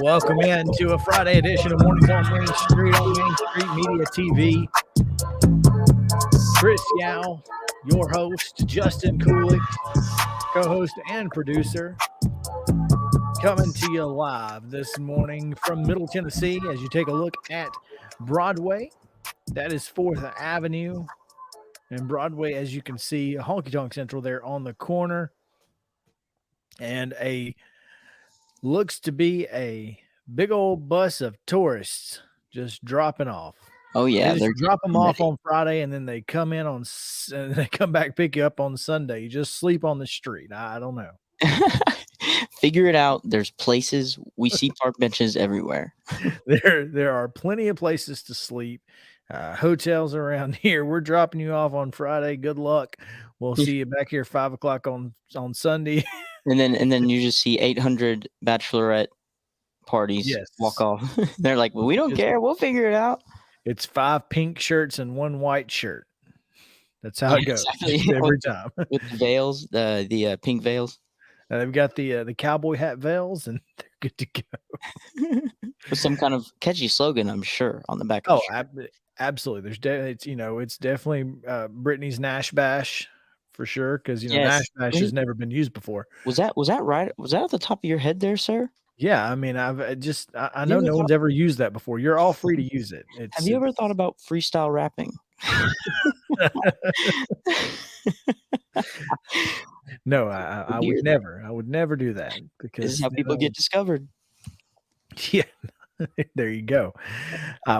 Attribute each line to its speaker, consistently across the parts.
Speaker 1: Welcome in to a Friday edition of Mornings on Main Street on Main Street Media TV. Chris Yao, your host, Justin Cooley, co-host and producer, coming to you live this morning from Middle Tennessee as you take a look at Broadway. That is 4th Avenue. And Broadway, as you can see, Honky Tonk Central there on the corner. And looks to be a big old bus of tourists just dropping off.
Speaker 2: Oh yeah,
Speaker 1: they drop them off on Friday, and then they come in and they come back pick you up on Sunday. You just sleep on the street. I don't know.
Speaker 2: Figure it out. There's places. We see park benches everywhere.
Speaker 1: There are plenty of places to sleep. Hotels around here. We're dropping you off on Friday. Good luck. We'll see you back here 5 o'clock on Sunday.
Speaker 2: And then you just see 800 bachelorette parties walk off. They're like, well, we don't care. We'll figure it out.
Speaker 1: It's 5 pink shirts and 1 white shirt. That's how it goes every time.
Speaker 2: With the veils, the pink veils.
Speaker 1: They've got the cowboy hat veils, and they're good to go.
Speaker 2: With some kind of catchy slogan, I'm sure, on the back.
Speaker 1: Absolutely. It's definitely Brittany's Nash Bash for sure, because Nash Bash has never been used before.
Speaker 2: Was that right? Was that at the top of your head there, sir?
Speaker 1: Yeah, I mean, I know no one's ever used that before. You're all free to use it.
Speaker 2: Have you ever thought about freestyle rapping?
Speaker 1: No, I would never. I would never do that, because
Speaker 2: this is how people get discovered.
Speaker 1: Yeah, there you go.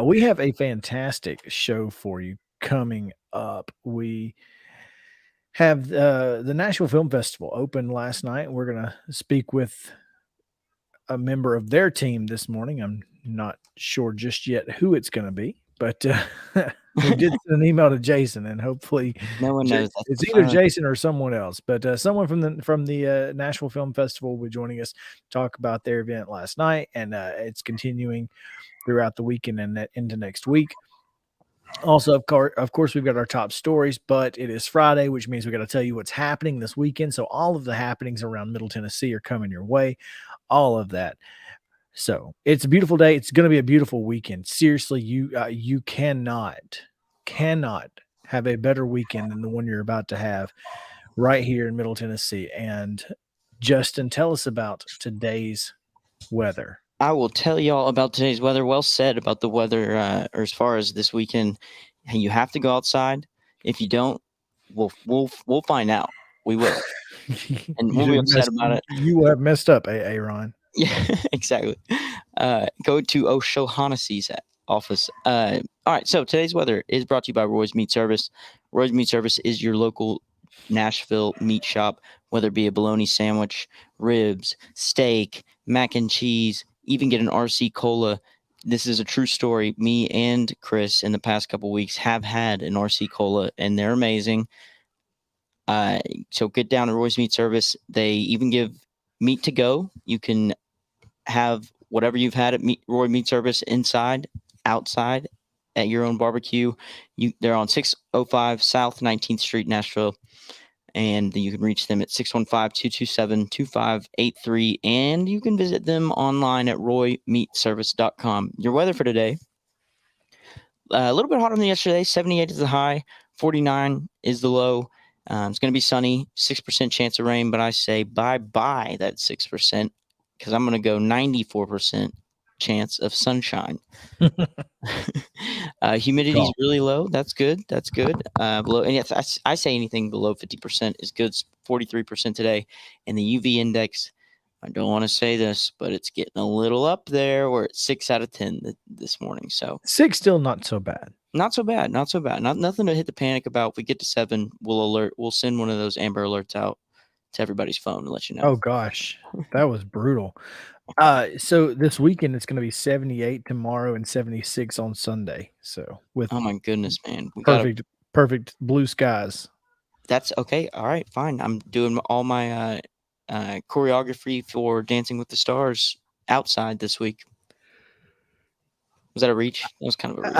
Speaker 1: We have a fantastic show for you coming up. We have the Nashville Film Festival opened last night. We're going to speak with a member of their team this morning. I'm not sure just yet who it's going to be, but we did send an email to Jason, and hopefully
Speaker 2: no one knows.
Speaker 1: It's either Jason or someone else, but someone from the Nashville Film Festival will be joining us to talk about their event last night, and it's continuing throughout the weekend and into next week. Also, of course, we've got our top stories, but it is Friday, which means we got to tell you what's happening this weekend. So all of the happenings around Middle Tennessee are coming your way, all of that. So it's a beautiful day. It's going to be a beautiful weekend. Seriously, you cannot have a better weekend than the one you're about to have right here in Middle Tennessee. And Justin, tell us about today's weather.
Speaker 2: I will tell y'all about today's weather. Well said about the weather, or as far as this weekend. You have to go outside. If you don't, we'll find out. We will, and we'll be upset about it.
Speaker 1: You have messed up, Aaron.
Speaker 2: Yeah, exactly. Go to O'Shaughnessy's office. All right. So today's weather is brought to you by Roy's Meat Service. Roy's Meat Service is your local Nashville meat shop, whether it be a bologna sandwich, ribs, steak, mac and cheese. Even get an RC Cola. This is a true story. Me and Chris in the past couple weeks have had an RC Cola, and they're amazing. So get down to Roy's Meat Service. They even give meat to go. You can have whatever you've had at Roy Meat Service inside, outside, at your own barbecue. They're on 605 South 19th Street, Nashville. And you can reach them at 615-227-2583. And you can visit them online at roymeatservice.com. Your weather for today, a little bit hotter than yesterday. 78 is the high, 49 is the low. It's going to be sunny, 6% chance of rain. But I say bye-bye that 6%, because I'm going to go 94% chance of sunshine. Humidity is really low. That's good. Below, and yes, I say anything below 50% is good. It's 43% today, and the UV index, I don't want to say this, but it's getting a little up there. We're at 6 out of 10 this morning. So
Speaker 1: 6 still not so bad.
Speaker 2: Not so bad. Nothing to hit the panic about. If we get to 7, we'll send one of those Amber Alerts out to everybody's phone and let you know.
Speaker 1: Oh gosh, that was brutal. So this weekend it's going to be 78 tomorrow and 76 on Sunday. So
Speaker 2: oh my goodness, man,
Speaker 1: perfect blue skies.
Speaker 2: That's okay. All right, fine. I'm doing all my choreography for Dancing with the Stars outside this week. Was that a reach? That was kind of a reach.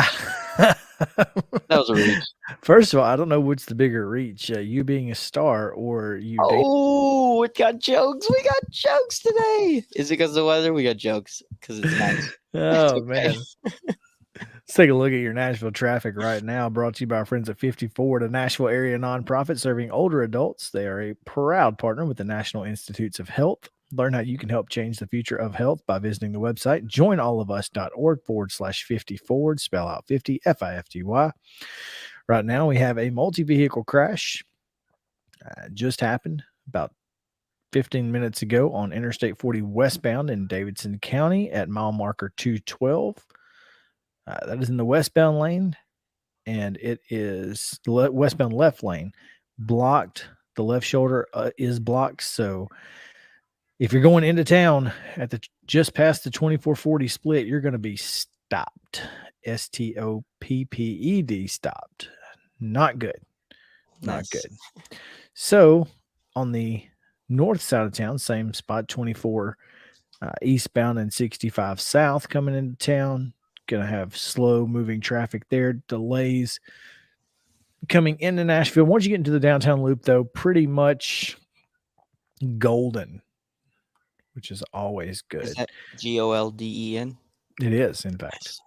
Speaker 2: That was a reach.
Speaker 1: First of all, I don't know what's the bigger reach, you being a star or you dating.
Speaker 2: Oh, it got jokes. We got jokes today. Is it because of the weather? We got jokes because it's nice. It's
Speaker 1: Oh,
Speaker 2: okay.
Speaker 1: man. Let's take a look at your Nashville traffic right now, brought to you by our friends at 54, a Nashville area nonprofit serving older adults. They are a proud partner with the National Institutes of Health. Learn how you can help change the future of health by visiting the website joinallofus.org/50 forward, spell out 50, FIFTY. Right now, we have a multi vehicle crash just happened about 15 minutes ago on Interstate 40 westbound in Davidson County at mile marker 212. That is in the westbound lane, and it is the westbound left lane blocked. The left shoulder is blocked. So if you're going into town at the just past the 2440 split, you're going to be stopped. STOPPED, stopped. Not good. Not
Speaker 2: Nice.
Speaker 1: good. So on the north side of town, same spot, 24 eastbound and 65 south coming into town. Going to have slow moving traffic there, delays coming into Nashville. Once you get into the downtown loop, though, pretty much golden, which is always
Speaker 2: Is
Speaker 1: good.
Speaker 2: that GOLDEN?
Speaker 1: It is, in fact.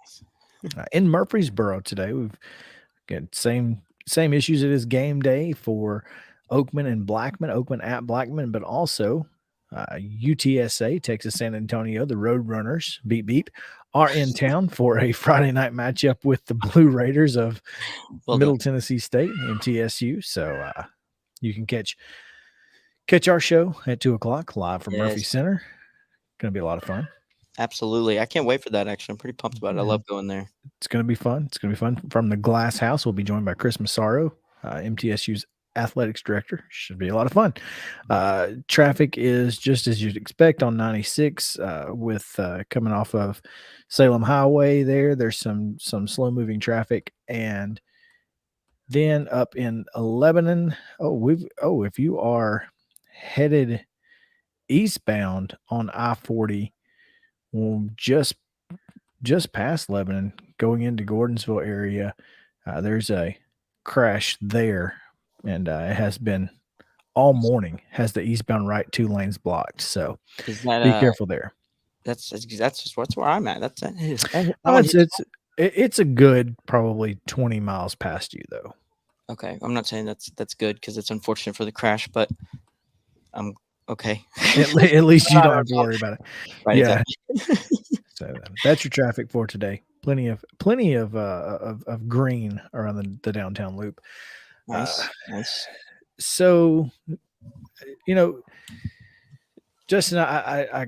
Speaker 2: Nice.
Speaker 1: In Murfreesboro today, we've got same issues. It is game day for Oakman and Blackman, Oakman at Blackman, but also UTSA, Texas San Antonio, the Roadrunners, beep beep, are in town for a Friday night matchup with the Blue Raiders of
Speaker 2: Well
Speaker 1: Middle
Speaker 2: done.
Speaker 1: Tennessee State, MTSU. So you can catch our show at 2:00 live from Murphy
Speaker 2: Yes,
Speaker 1: Center. Going to be a lot of fun.
Speaker 2: absolutely. I can't wait for that. Actually, I'm pretty pumped about it. I love going there.
Speaker 1: It's going to be fun. It's going to be fun. From the Glass House, we'll be joined by Chris Massaro, MTSU's athletics director. Should be a lot of fun. Traffic is just as you'd expect on 96 with coming off of Salem Highway there. There's some slow moving traffic. And then up in Lebanon, if you are headed eastbound on I-40, well, just past Lebanon, going into Gordonsville area, there's a crash there, and it has been all morning. Has the eastbound right 2 lanes blocked, so
Speaker 2: Is that
Speaker 1: be careful there.
Speaker 2: That's just what's where I'm at. That's that
Speaker 1: Oh,
Speaker 2: one hits.
Speaker 1: it's a good probably 20 miles past you though.
Speaker 2: Okay, I'm not saying that's good because it's unfortunate for the crash, but I'm okay.
Speaker 1: At least you don't have to worry about it.
Speaker 2: Right,
Speaker 1: Yeah.
Speaker 2: exactly.
Speaker 1: So that's your traffic for today. Plenty of green around the downtown loop.
Speaker 2: Nice.
Speaker 1: So, Justin, I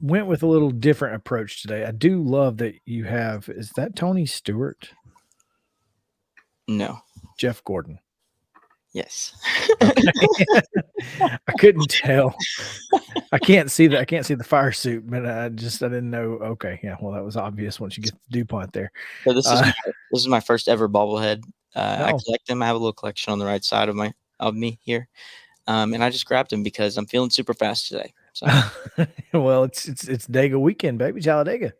Speaker 1: went with a little different approach today. I do love that you have. Is that Tony Stewart?
Speaker 2: No.
Speaker 1: Jeff Gordon.
Speaker 2: Yes.
Speaker 1: Okay. I couldn't tell. I can't see the fire suit, but I didn't know. Okay, yeah. Well, that was obvious once you get the DuPont there.
Speaker 2: So this is my first ever bobblehead. I
Speaker 1: Oh.
Speaker 2: collect them. I have a little collection on the right side of me here, and I just grabbed them because I'm feeling super fast today. So
Speaker 1: Well, it's Dega weekend, baby. Talladega.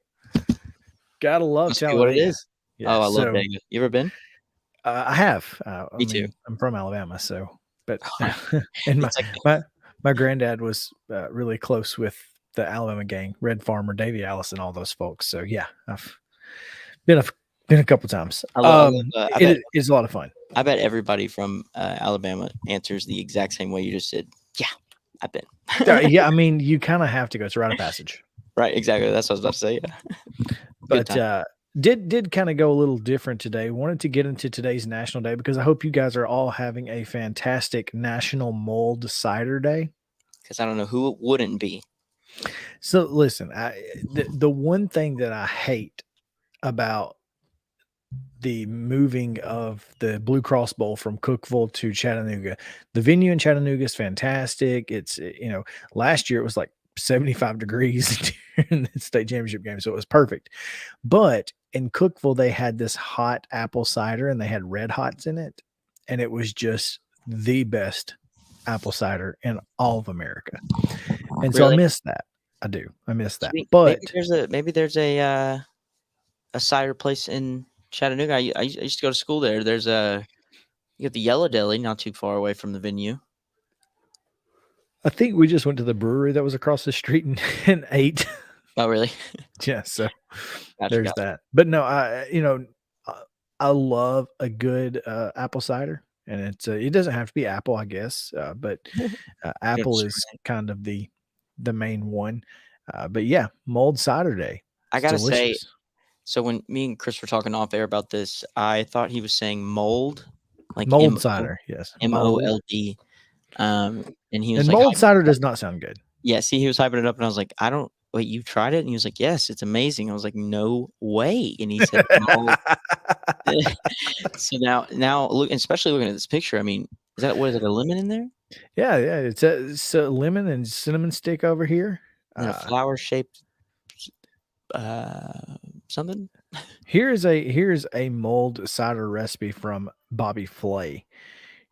Speaker 1: Gotta love
Speaker 2: must be what it
Speaker 1: Talladega.
Speaker 2: is.
Speaker 1: Yeah.
Speaker 2: Oh, I love
Speaker 1: So
Speaker 2: Vegas. You ever been?
Speaker 1: I have. I
Speaker 2: Me too.
Speaker 1: mean, I'm from Alabama, so but
Speaker 2: Oh,
Speaker 1: and
Speaker 2: it's like
Speaker 1: my granddad was really close with the Alabama gang, Red Farmer, Davy Allison, all those folks. So yeah, I've been a couple times.
Speaker 2: I love.
Speaker 1: It is a lot of fun.
Speaker 2: I bet everybody from Alabama answers the exact same way you just did. Yeah, I've been.
Speaker 1: Yeah, I mean, you kind of have to go. It's a rite of passage.
Speaker 2: Right, exactly. That's what I was about to say. Yeah.
Speaker 1: But did kind of go a little different today. Wanted to get into today's National Day because I hope you guys are all having a fantastic National Mulled Cider Day.
Speaker 2: Because I don't know who it wouldn't be.
Speaker 1: So listen, the one thing that I hate about the moving of the Blue Cross Bowl from Cookeville to Chattanooga, the venue in Chattanooga is fantastic. It's last year it was like 75 degrees during the state championship game, so it was perfect. But in Cookeville, they had this hot apple cider and they had Red Hots in it, and it was just the best apple cider in all of America. And so I miss that. I do. I miss that. But
Speaker 2: maybe there's a cider place in Chattanooga. I used to go to school there. There's you got the Yellow Deli, not too far away from the venue.
Speaker 1: I think we just went to the brewery that was across the street and ate.
Speaker 2: Oh, really?
Speaker 1: Yeah, so
Speaker 2: Gotcha,
Speaker 1: there's
Speaker 2: gotcha.
Speaker 1: that. But no, uh, I love a good, apple cider, and it doesn't have to be apple, I guess, but,
Speaker 2: You don't
Speaker 1: apple is
Speaker 2: discriminate.
Speaker 1: kind of the main one, but yeah, mulled cider day.
Speaker 2: I
Speaker 1: It's
Speaker 2: gotta say,
Speaker 1: delicious.
Speaker 2: so when me and Chris were talking off air about this, I thought he was saying mold, like
Speaker 1: Mulled
Speaker 2: M-O,
Speaker 1: cider, yes, mold.
Speaker 2: M-O-L-D. And he was
Speaker 1: And
Speaker 2: like,
Speaker 1: mulled cider does not sound good.
Speaker 2: yeah, see, he was hyping it up, and I was like, "I don't wait, you tried it?" And he was like, "Yes, it's amazing." I was like, "No way." And he said, "Mold." So now look, especially looking at this picture, I mean, is that what is it, a lemon in there?
Speaker 1: Yeah, yeah, it's a lemon and cinnamon stick over here.
Speaker 2: And then a
Speaker 1: Uh,
Speaker 2: flower-shaped, uh, something?
Speaker 1: here's a mulled cider recipe from Bobby Flay.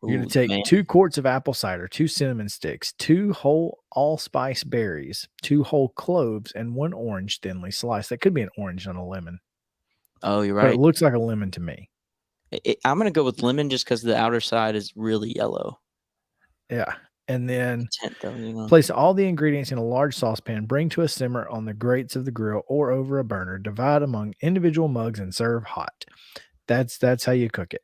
Speaker 1: You're gonna
Speaker 2: Ooh, the
Speaker 1: take
Speaker 2: man.
Speaker 1: 2 quarts of apple cider, 2 cinnamon sticks, 2 whole allspice berries, 2 whole cloves, and 1 orange thinly sliced. That could be an orange, not a lemon,
Speaker 2: Oh, you're
Speaker 1: but it
Speaker 2: right.
Speaker 1: looks like a lemon to me.
Speaker 2: I'm gonna go with lemon just because the outer side is really yellow.
Speaker 1: Yeah, and then
Speaker 2: Tint though, you know?
Speaker 1: place all the ingredients in a large saucepan, bring to a simmer on the grates of the grill or over a burner, divide among individual mugs, and serve hot. That's how you cook it.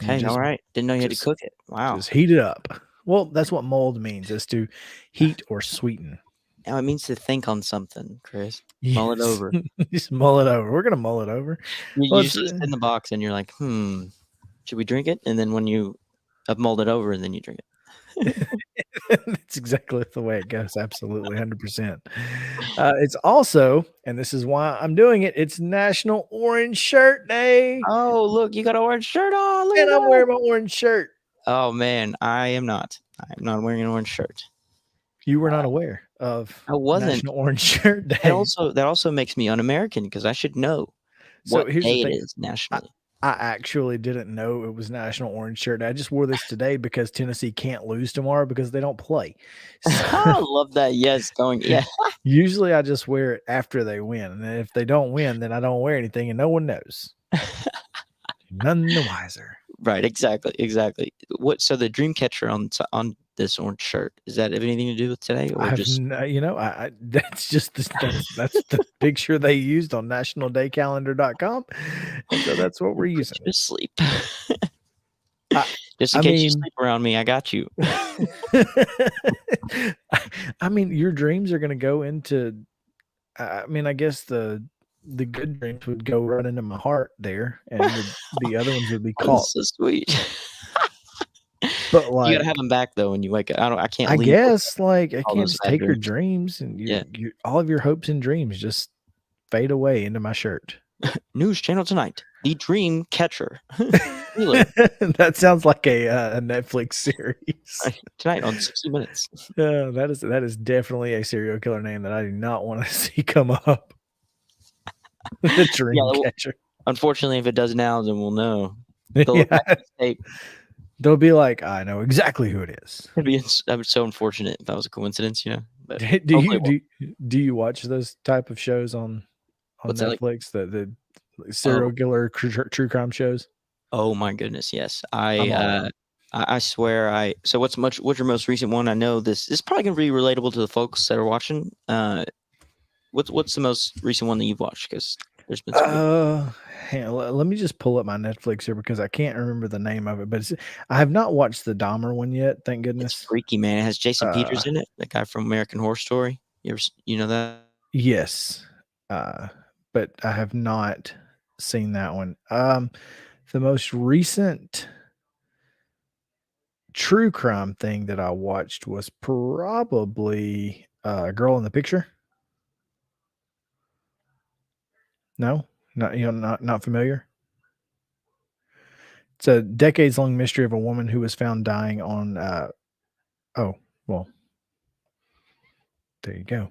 Speaker 1: You
Speaker 2: Okay, alright. Didn't know you had to
Speaker 1: just
Speaker 2: cook it. Wow.
Speaker 1: just heat it up. Well, that's what mold means, is to heat or sweeten.
Speaker 2: Now it means to think on something, Chris. Mull it
Speaker 1: Yes.
Speaker 2: over.
Speaker 1: Just mull it over. We're gonna mull it over. Well,
Speaker 2: You
Speaker 1: it's
Speaker 2: usually sit in the box and you're like, "Hmm, should we drink it?" And then when you have mulled it over and then you drink it.
Speaker 1: that's exactly the way it goes, absolutely, 100%. It's also, and this is why I'm doing it, it's National Orange Shirt Day,
Speaker 2: Oh, look, you got an orange shirt on, look at
Speaker 1: and I'm
Speaker 2: that.
Speaker 1: wearing my orange shirt.
Speaker 2: Oh, man, I am not. I'm not wearing an orange shirt.
Speaker 1: You were not aware of
Speaker 2: I wasn't.
Speaker 1: National Orange Shirt
Speaker 2: That
Speaker 1: Day.
Speaker 2: also makes me un-American because I should know
Speaker 1: So
Speaker 2: what
Speaker 1: here's the
Speaker 2: day it
Speaker 1: thing,
Speaker 2: is
Speaker 1: I
Speaker 2: nationally.
Speaker 1: I actually didn't know it was National Orange Shirt Day. I just wore this today because Tennessee can't lose tomorrow because they don't play. So
Speaker 2: I love that. Yes, going yeah.
Speaker 1: usually I just wear it after they win, and then if they don't win, then I don't wear anything and no one knows. None the wiser.
Speaker 2: Right, exactly, exactly. What so the dream catcher on this orange shirt, does that have anything to do with today
Speaker 1: I
Speaker 2: or
Speaker 1: have
Speaker 2: just
Speaker 1: no, I that's just that's the picture they used on nationaldaycalendar.com, and so that's what we're
Speaker 2: put
Speaker 1: using.
Speaker 2: you to sleep?
Speaker 1: I
Speaker 2: Just in
Speaker 1: I
Speaker 2: case you
Speaker 1: mean
Speaker 2: sleep around me, I got you.
Speaker 1: I mean, your dreams are gonna go into I mean, I guess the good dreams would go right into my heart there, and the other ones would be
Speaker 2: Oh, this
Speaker 1: caught.
Speaker 2: is so sweet.
Speaker 1: But,
Speaker 2: You gotta have
Speaker 1: like,
Speaker 2: them back though when you wake up. I can't
Speaker 1: I
Speaker 2: leave with
Speaker 1: guess, like, I
Speaker 2: all
Speaker 1: can't
Speaker 2: those
Speaker 1: just
Speaker 2: bad
Speaker 1: take your
Speaker 2: dreams.
Speaker 1: dreams and
Speaker 2: Yeah.
Speaker 1: you all of your hopes and dreams just fade away into my shirt.
Speaker 2: News channel tonight, the dream catcher. Thriller,
Speaker 1: That sounds like a Netflix series.
Speaker 2: tonight on 60 Minutes.
Speaker 1: That is definitely a serial killer name that I do not wanna see come up. The
Speaker 2: Yeah,
Speaker 1: dream
Speaker 2: well,
Speaker 1: catcher.
Speaker 2: unfortunately, if it does now, then we'll know. They'll look
Speaker 1: Yeah.
Speaker 2: back at this tape.
Speaker 1: They'll be like, "I know exactly who it is."
Speaker 2: That'd be so unfortunate if that was a coincidence, you know? But
Speaker 1: Do
Speaker 2: hopefully
Speaker 1: you
Speaker 2: it won't.
Speaker 1: do you watch those type of shows on
Speaker 2: What's that like?
Speaker 1: Netflix, the
Speaker 2: Oh,
Speaker 1: serial killer true crime shows?
Speaker 2: oh my goodness, yes.
Speaker 1: I'm all in.
Speaker 2: I swear so what's your most recent one? I know this is probably gonna be relatable to the folks that are watching. What's the most recent one that you've watched? Because there's been some good.
Speaker 1: Uh, Hang on, let me just pull up my Netflix here because I can't remember the name of it, but I have not watched the Dahmer one yet, thank
Speaker 2: It's
Speaker 1: goodness.
Speaker 2: freaky, man. It has Jason
Speaker 1: Uh,
Speaker 2: Peters in it, the guy from American Horror Story. You know that?
Speaker 1: yes, uh, but I have not seen that one. The most recent true crime thing that I watched was probably, Girl in the Picture. No? Not familiar? It's a decades-long mystery of a woman who was found dying on, oh, well, there you go.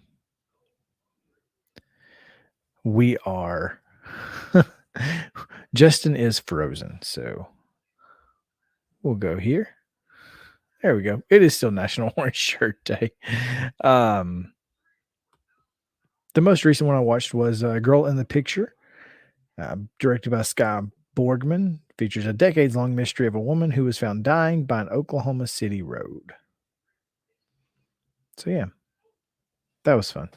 Speaker 1: We are Justin is frozen, so we'll go here. There we go. It is still National Orange Shirt Day. Um, the most recent one I watched was, Girl in the Picture. Directed by Sky Borgman, features a decades-long mystery of a woman who was found dying by an Oklahoma City road. So yeah, that was fun.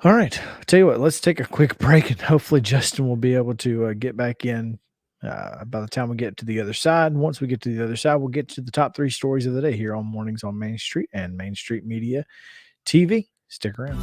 Speaker 1: All right, I'll tell you what, let's take a quick break, and hopefully Justin will be able to get back in by the time we get to the other side. Once we get to the other side, we'll get to the top 3 stories of the day here on Mornings on Main Street and Main Street Media TV. Stick around.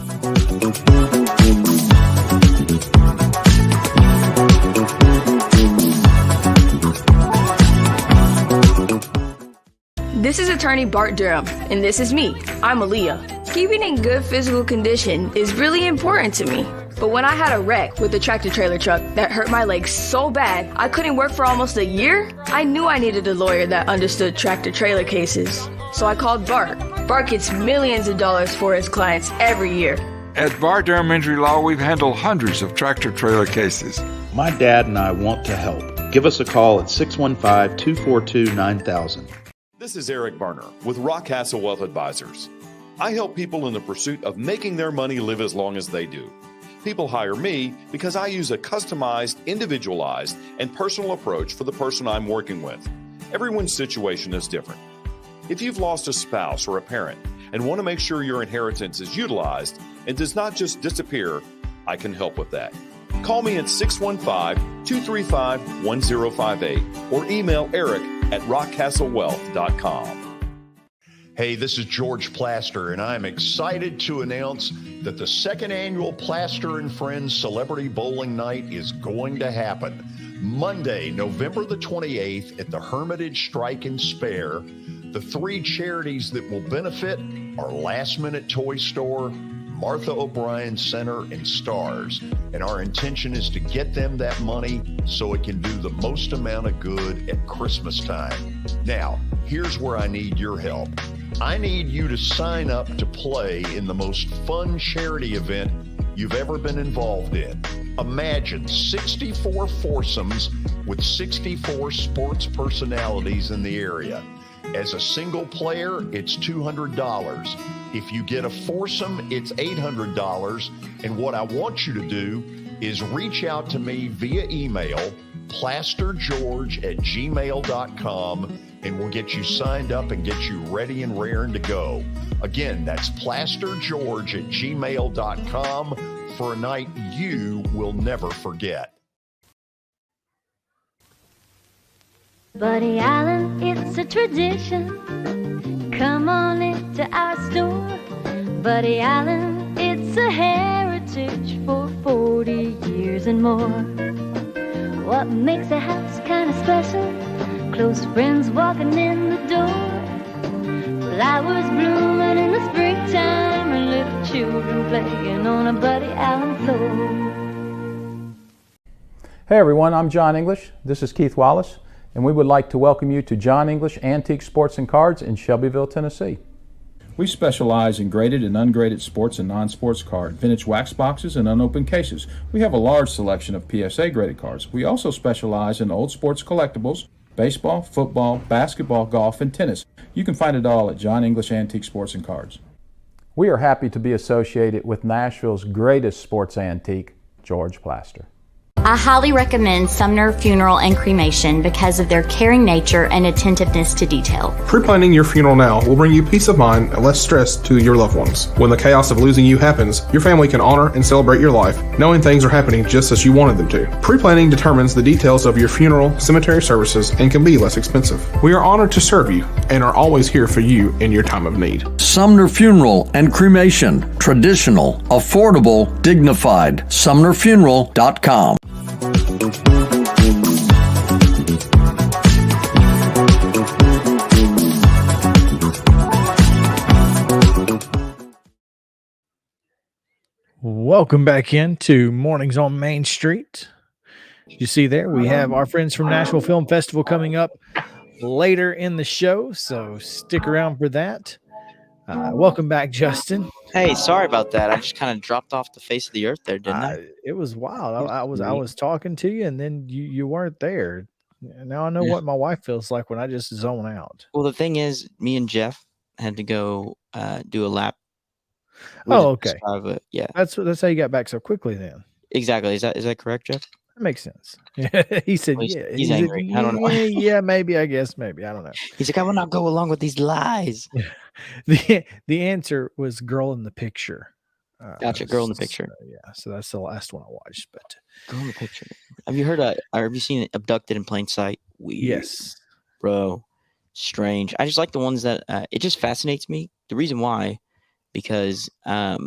Speaker 3: This is attorney Bart Durham, and this is me. I'm Aaliyah. Keeping in good physical condition is really important to me. But when I had a wreck with a tractor-trailer truck that hurt my legs so bad I couldn't work for almost a year, I knew I needed a lawyer that understood tractor-trailer cases. So I called Bart. Bart gets millions of dollars for his clients every year.
Speaker 4: At Bart Durham Injury Law, we've handled hundreds of tractor-trailer cases.
Speaker 5: My dad and I want to help. Give us a call at 615-242-9000.
Speaker 6: This is Eric Berner with Rockcastle Wealth Advisors. I help people in the pursuit of making their money live as long as they do. People hire me because I use a customized, individualized, and personal approach for the person I'm working with. Everyone's situation is different. If you've lost a spouse or a parent and want to make sure your inheritance is utilized and does not just disappear, I can help with that. Call me at 615-235-1058 or email eric@rockcastlewealth.com.
Speaker 7: Hey, this is George Plaster, and I'm excited to announce that the second annual Plaster and Friends Celebrity Bowling Night is going to happen Monday, November the 28th at the Hermitage Strike and Spare. The 3 charities that will benefit are Last Minute Toy Store, Martha O'Brien Center, and Stars. And our intention is to get them that money so it can do the most amount of good at Christmas time. Now, here's where I need your help. I need you to sign up to play in the most fun charity event you've ever been involved in. Imagine 64 foursomes with 64 sports personalities in the area. As a single player, it's $200. If you get a foursome, it's $800. And what I want you to do is reach out to me via email, plastergeorge@gmail.com, and we'll get you signed up and get you ready and raring to go. Again, that's plastergeorge@gmail.com for a night you will never forget.
Speaker 8: Buddy Allen, it's a tradition. Come on into our store. Buddy Allen, it's a heritage for 40 years and more. What makes a house kind of special? Close friends walking in the door. Flowers blooming in the springtime and little children playing on a Buddy Allen floor.
Speaker 9: Hey everyone, I'm John English. This is Keith Wallace, and we would like to welcome you to John English Antique Sports and Cards in Shelbyville, Tennessee.
Speaker 10: We specialize in graded and ungraded sports and non-sports card, vintage wax boxes, and unopened cases. We have a large selection of PSA graded cards. We also specialize in old sports collectibles, baseball, football, basketball, golf, and tennis. You can find it all at John English Antique Sports and Cards.
Speaker 9: We are happy to be associated with Nashville's greatest sports antique, George Plaster.
Speaker 11: I highly recommend Sumner Funeral and Cremation because of their caring nature and attentiveness to detail.
Speaker 12: Pre-planning your funeral now will bring you peace of mind and less stress to your loved ones. When the chaos of losing you happens, your family can honor and celebrate your life, knowing things are happening just as you wanted them to. Pre-planning determines the details of your funeral, cemetery services, and can be less expensive. We are honored to serve you and are always here for you in your time of need.
Speaker 13: Sumner Funeral and Cremation. Traditional, affordable, dignified. SumnerFuneral.com.
Speaker 1: Welcome back into Mornings on Main Street. You see there, we have our friends from Nashville Film Festival coming up later in the show, so stick around for that. Welcome back, Justin.
Speaker 2: Hey, sorry about that. I just kind of dropped off the face of the earth there, didn't I?
Speaker 1: It was wild. I was talking to you, and then you weren't there. Now I know what my wife feels like when I just zone out.
Speaker 2: Well, the thing is, me and Jeff had to go do a lap.
Speaker 1: Oh, okay.
Speaker 2: Yeah.
Speaker 1: That's how you got back so quickly then.
Speaker 2: Exactly. Is that correct, Jeff?
Speaker 1: That makes sense. He said,
Speaker 2: Well,
Speaker 1: yeah.
Speaker 2: he's
Speaker 1: He said,
Speaker 2: angry. I don't know.
Speaker 1: yeah, maybe, I guess, maybe. I don't know.
Speaker 2: He's like, I will not go along with these lies.
Speaker 1: The answer was Girl in the Picture.
Speaker 2: Gotcha. Girl in the Picture.
Speaker 1: Yeah, so that's the last one I watched. But
Speaker 2: Girl in the Picture. Have you heard? Or have you seen Abducted in Plain Sight? Weird.
Speaker 1: yes,
Speaker 2: Bro. Strange. I just like the ones that it just fascinates me. The reason why, because I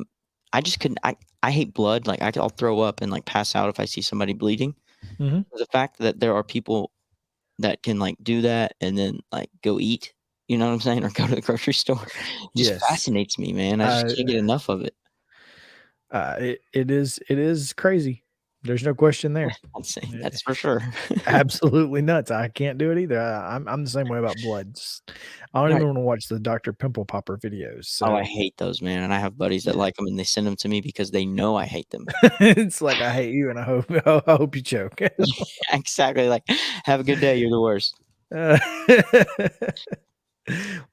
Speaker 2: just couldn't. I hate blood. Like I'll throw up and like pass out if I see somebody bleeding.
Speaker 1: Mhm.
Speaker 2: The fact that there are people that can like do that and then like go eat, you know what I'm saying, or go to the grocery store, just
Speaker 1: Yes.
Speaker 2: fascinates me, man. I just can't get enough of it.
Speaker 1: It is crazy. There's no question there.
Speaker 2: That's for sure.
Speaker 1: Absolutely nuts. I can't do it either. I'm the same way about blood. I don't
Speaker 2: Right.
Speaker 1: even want to watch the Dr. Pimple Popper videos. So.
Speaker 2: Oh, I hate those, man. And I have buddies that like them, and they send them to me because they know I hate them.
Speaker 1: It's like I hate you, and I hope you choke.
Speaker 2: Exactly. Like, have a good day. You're the worst.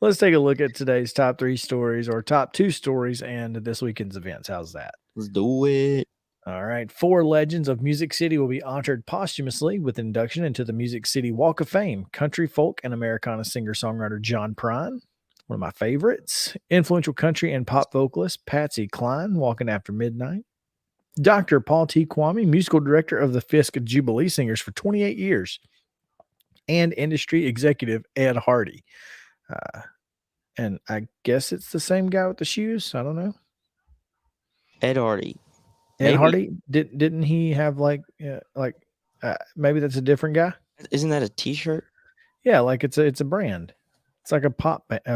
Speaker 1: Let's take a look at today's top 3 stories, or top 2 stories, and this weekend's events. How's that?
Speaker 2: Let's do it.
Speaker 1: All right. 4 legends of Music City will be honored posthumously with induction into the Music City Walk of Fame. Country, folk, and Americana singer-songwriter John Prine, one of my favorites. Influential country and pop vocalist Patsy Cline, Walking After Midnight. Dr. Paul T. Kwame, musical director of the Fisk Jubilee Singers for 28 years. And industry executive Ed Hardy. And I guess it's the same guy with the shoes. I don't know.
Speaker 2: Ed Hardy.
Speaker 1: Ed Hardy, didn't he have maybe that's a different guy?
Speaker 2: Isn't that a T-shirt?
Speaker 1: Yeah, like it's a brand. It's like a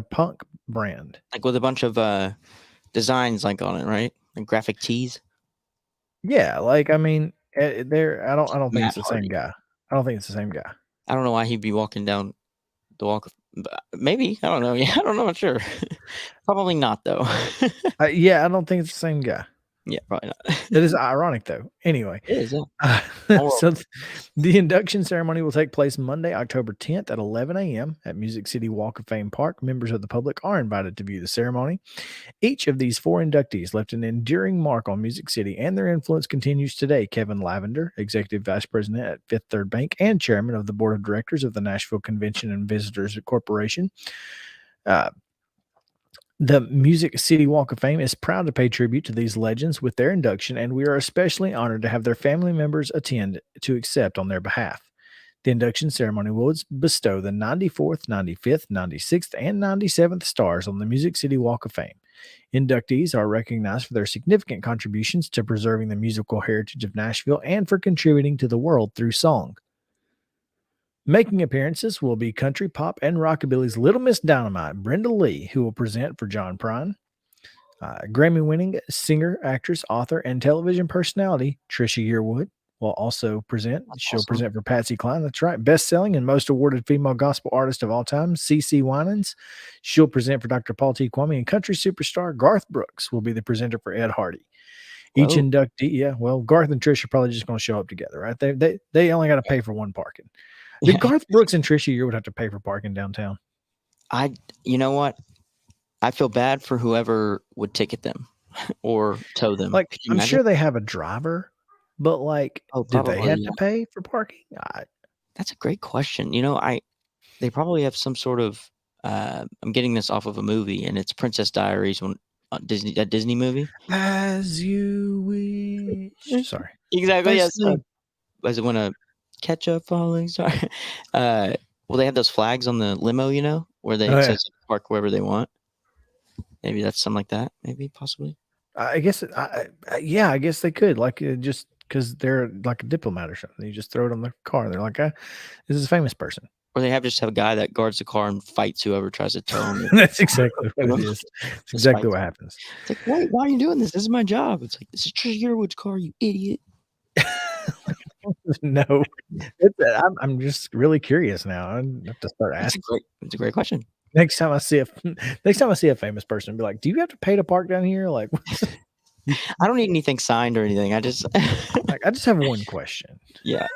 Speaker 1: punk brand,
Speaker 2: like with a bunch of designs like on it, right? Like graphic tees.
Speaker 1: Yeah, like I mean, I don't think it's the
Speaker 2: Hardy.
Speaker 1: same guy. I don't think it's the same guy.
Speaker 2: I don't know why he'd be walking down the walk. Maybe I don't know. Yeah, I don't know. I'm sure. Probably not though.
Speaker 1: Yeah, I don't think it's the same guy.
Speaker 2: Yeah, probably not.
Speaker 1: It is ironic though. Anyway,
Speaker 2: it is.
Speaker 1: So the induction ceremony will take place Monday, October 10th at 11 a.m. at Music City Walk of Fame Park. Members of the public are invited to view the ceremony. Each of these 4 inductees left an enduring mark on Music City, and their influence continues today. Kevin Lavender, Executive Vice President at Fifth Third Bank and Chairman of the Board of Directors of the Nashville Convention and Visitors Corporation. The Music City Walk of Fame is proud to pay tribute to these legends with their induction, and we are especially honored to have their family members attend to accept on their behalf. The induction ceremony will bestow the 94th, 95th, 96th, and 97th stars on the Music City Walk of Fame. Inductees are recognized for their significant contributions to preserving the musical heritage of Nashville and for contributing to the world through song. Making appearances will be country, pop, and rockabilly's Little Miss Dynamite, Brenda Lee, who will present for John Prine. Grammy-winning singer, actress, author, and television personality Trisha Yearwood will also present. She'll present for Patsy Cline. That's right. Best-selling and most awarded female gospel artist of all time, CeCe Winans. She'll present for Dr. Paul T. Kwame, and country superstar Garth Brooks will be the presenter for Ed Hardy. Each inductee, Garth and Trisha are probably just going to show up together, right? They only got to pay for one parking. Did Garth Brooks and Trisha Yearwood have to pay for parking downtown?
Speaker 2: You know what? I feel bad for whoever would ticket them or tow them.
Speaker 1: Like, I'm sure they have a driver, but did they have to pay for parking?
Speaker 2: That's a great question. They probably have some sort of. I'm getting this off of a movie, and it's Princess Diaries, that Disney movie.
Speaker 1: As you wish. Sorry.
Speaker 2: Exactly. Yes. As it when a catch a falling star. Well, they have those flags on the limo, where they says park wherever they want. Maybe that's something like that. Maybe, possibly.
Speaker 1: I guess. I guess they could. Just because they're like a diplomat or something. You just throw it on the car. They're like, this is a famous person.
Speaker 2: Or they just have a guy that guards the car and fights whoever tries to tow him.
Speaker 1: That's exactly what it is. It's exactly what happens.
Speaker 2: It's like, wait, why are you doing this? This is my job. It's like, this is Trisha Yearwood's car, you idiot.
Speaker 1: No, I'm just really curious now. I have to start asking.
Speaker 2: It's a great question.
Speaker 1: Next time I see a famous person, I'll be like, "Do you have to pay to park down here?" Like,
Speaker 2: I don't need anything signed or anything. I just
Speaker 1: have one question.
Speaker 2: Yeah.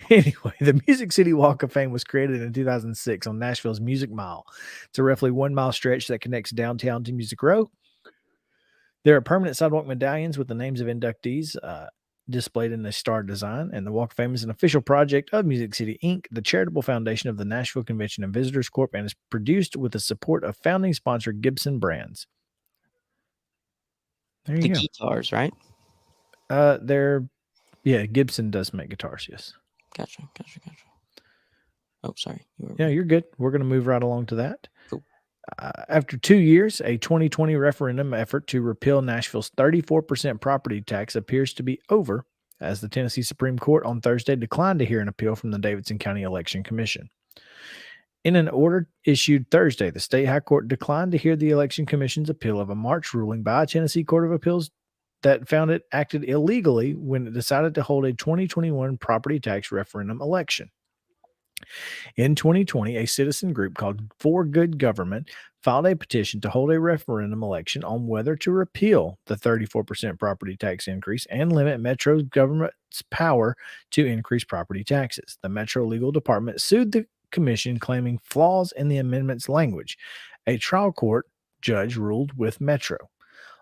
Speaker 1: Anyway, the Music City Walk of Fame was created in 2006 on Nashville's Music Mile. It's a roughly 1 mile stretch that connects downtown to Music Row. There are permanent sidewalk medallions with the names of inductees displayed in the star design, and the Walk of Fame is an official project of Music City Inc., the charitable foundation of the Nashville Convention and Visitors Corp., and is produced with the support of founding sponsor Gibson Brands. There you
Speaker 2: The
Speaker 1: go.
Speaker 2: guitars, right?
Speaker 1: Gibson does make guitars, yes.
Speaker 2: Gotcha. Oh, sorry.
Speaker 1: You're good. We're going to move right along to that.
Speaker 2: Cool.
Speaker 1: After 2 years, a 2020 referendum effort to repeal Nashville's 34% property tax appears to be over, as the Tennessee Supreme Court on Thursday declined to hear an appeal from the Davidson County Election Commission. In an order issued Thursday, the state high court declined to hear the Election Commission's appeal of a March ruling by a Tennessee Court of Appeals that found it acted illegally when it decided to hold a 2021 property tax referendum election. In 2020, a citizen group called For Good Government filed a petition to hold a referendum election on whether to repeal the 34% property tax increase and limit Metro's government's power to increase property taxes. The Metro Legal Department sued the commission, claiming flaws in the amendment's language. A trial court judge ruled with Metro.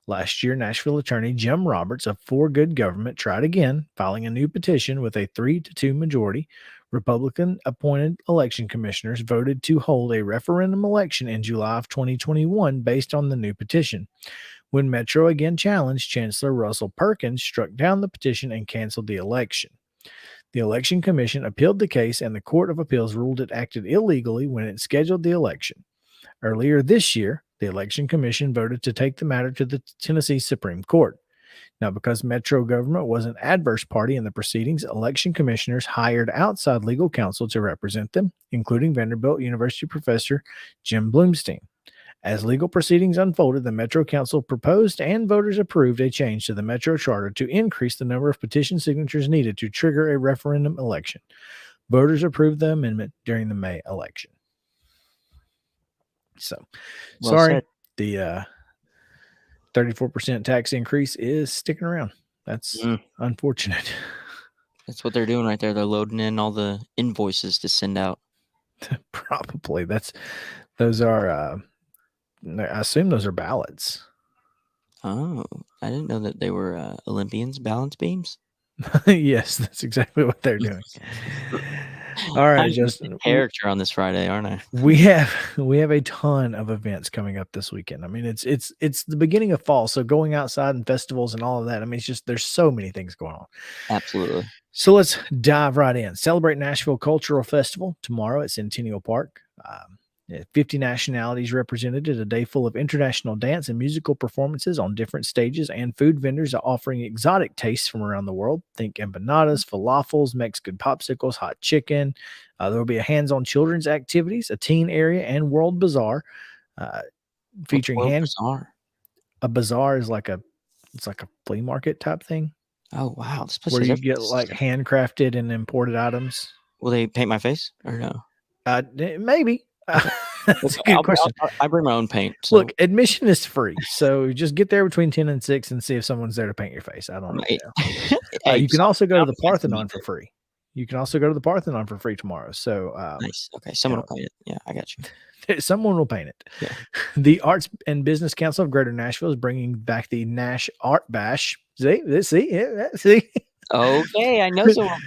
Speaker 1: Last year, Nashville attorney Jim Roberts of For Good Government tried again, filing a new petition with a 3-2 majority. Republican-appointed election commissioners voted to hold a referendum election in July of 2021 based on the new petition. When Metro again challenged, Chancellor Russell Perkins struck down the petition and canceled the election. The Election Commission appealed the case, and the Court of Appeals ruled it acted illegally when it scheduled the election. Earlier this year, the Election Commission voted to take the matter to the Tennessee Supreme Court. Now, because Metro government was an adverse party in the proceedings, election commissioners hired outside legal counsel to represent them, including Vanderbilt University professor Jim Bloomstein. As legal proceedings unfolded, the Metro Council proposed and voters approved a change to the Metro Charter to increase the number of petition signatures needed to trigger a referendum election. Voters approved the amendment during the May election. So,
Speaker 2: Well
Speaker 1: sorry,
Speaker 2: said.
Speaker 1: the 34% tax increase is sticking around. That's unfortunate.
Speaker 2: That's what they're doing right there. They're loading in all the invoices to send out.
Speaker 1: Probably. Those are, I assume those are ballots.
Speaker 2: Oh, I didn't know that they were Olympians, balance beams.
Speaker 1: Yes, that's exactly what they're doing. All right,
Speaker 2: I'm
Speaker 1: Justin.
Speaker 2: a character on this Friday, aren't I?
Speaker 1: We have a ton of events coming up this weekend. I mean, it's the beginning of fall, so going outside and festivals and all of that. I mean, it's just there's so many things going on.
Speaker 2: Absolutely.
Speaker 1: So let's dive right in. Celebrate Nashville Cultural Festival tomorrow at Centennial Park. 50 nationalities represented at a day full of international dance and musical performances on different stages, and food vendors are offering exotic tastes from around the world. Think empanadas, falafels, Mexican popsicles, hot chicken. There will be a hands-on children's activities, a teen area, and World Bazaar featuring
Speaker 2: Bazaar?
Speaker 1: A bazaar is like a flea market type thing.
Speaker 2: Oh wow, this place
Speaker 1: where
Speaker 2: has
Speaker 1: you
Speaker 2: everything.
Speaker 1: get like handcrafted and imported items.
Speaker 2: Will they paint my face or no?
Speaker 1: Maybe. That's a good question.
Speaker 2: I bring my own paint. So.
Speaker 1: Look, admission is free, so just get there between 10 and 6 and see if someone's there to paint your face. I don't know. You can also go to the Parthenon for free. You can also go to the Parthenon for free tomorrow. So
Speaker 2: nice. Okay, someone will paint it. Yeah, I got you.
Speaker 1: Someone will paint it.
Speaker 2: Yeah.
Speaker 1: The Arts and Business Council of Greater Nashville is bringing back the Nash Art Bash. See.
Speaker 2: Okay, I know someone.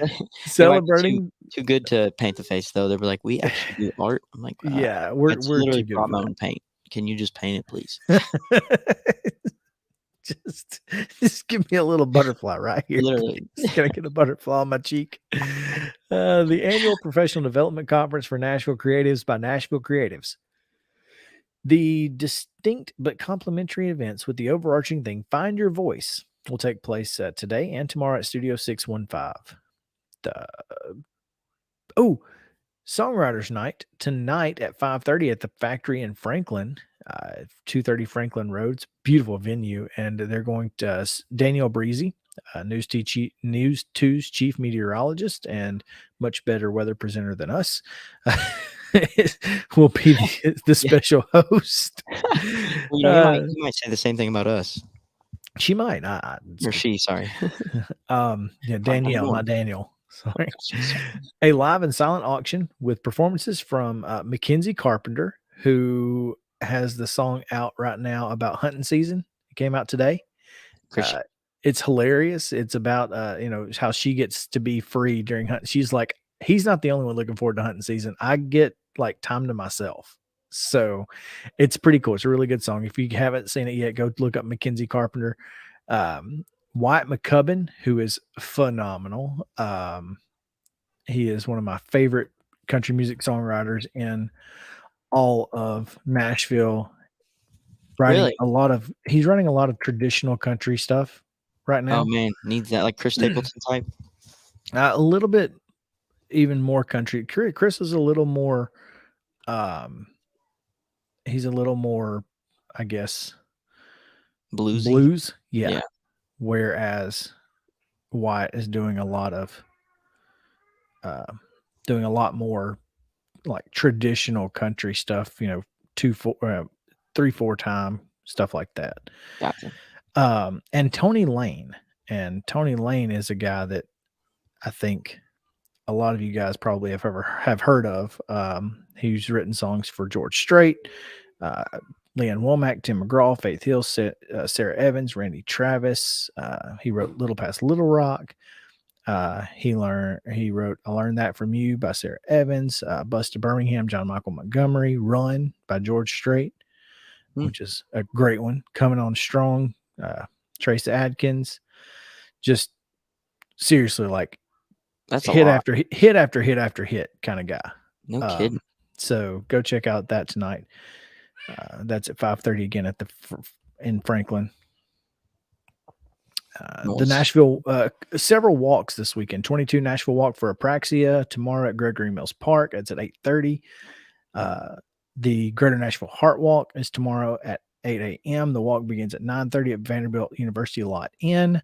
Speaker 1: Celebrating.
Speaker 2: Too good to paint the face though. They were like, "We actually do art." I'm like,
Speaker 1: "Yeah, we're
Speaker 2: literally
Speaker 1: too good
Speaker 2: brought
Speaker 1: for
Speaker 2: my
Speaker 1: that.
Speaker 2: own paint. Can you just paint it, please?"
Speaker 1: just give me a little butterfly right here.
Speaker 2: Literally,
Speaker 1: gonna get a butterfly on my cheek. The annual professional development conference for Nashville Creatives by Nashville Creatives. The distinct but complementary events with the overarching theme "Find Your Voice" will take place today and tomorrow at Studio 615. Songwriters Night tonight at 5:30 at the Factory in Franklin, 230 Franklin Road. It's a beautiful venue, and they're going to Danielle Breezy, News 2's chief meteorologist and much better weather presenter than us, will be the special host.
Speaker 2: Well, you might say the same thing about us.
Speaker 1: She might.
Speaker 2: Or she, sorry.
Speaker 1: Danielle, not Daniel. Sorry. A live and silent auction with performances from Mackenzie Carpenter, who has the song out right now about hunting season. It came out today. It's hilarious. It's about how she gets to be free during hunt. She's like, he's not the only one looking forward to hunting season. I get like time to myself. So it's pretty cool. It's a really good song. If you haven't seen it yet, go look up Mackenzie Carpenter. Wyatt McCubbin, who is phenomenal. He is one of my favorite country music songwriters in all of Nashville. He's writing a lot of traditional country stuff right now.
Speaker 2: Oh man, needs that like Chris Stapleton type.
Speaker 1: A little bit, even more country. Chris is a little more. He's a little more, I guess,
Speaker 2: Bluesy.
Speaker 1: blues. Yeah. Whereas Wyatt is doing a lot more like traditional country stuff. 3/4 time stuff like that.
Speaker 2: Gotcha.
Speaker 1: And Tony Lane is a guy that I think a lot of you guys probably have heard of. He's written songs for George Strait, Leanne Womack, Tim McGraw, Faith Hill, Sarah Evans, Randy Travis. He wrote Little Past Little Rock. He wrote I Learned That From You by Sarah Evans, Bust to Birmingham, John Michael Montgomery, Run by George Strait, which is a great one. Coming On Strong, Trace Adkins. Just seriously, like
Speaker 2: that's
Speaker 1: hit after hit after hit after hit kind of guy.
Speaker 2: No kidding.
Speaker 1: So go check out that tonight. That's at 5:30 again in Franklin.
Speaker 2: Nice.
Speaker 1: The Nashville, several walks this weekend. 22 Nashville Walk for Apraxia tomorrow at Gregory Mills Park. That's at 8:30. The Greater Nashville Heart Walk is tomorrow at 8 a.m. The walk begins at 9:30 at Vanderbilt University Lot N.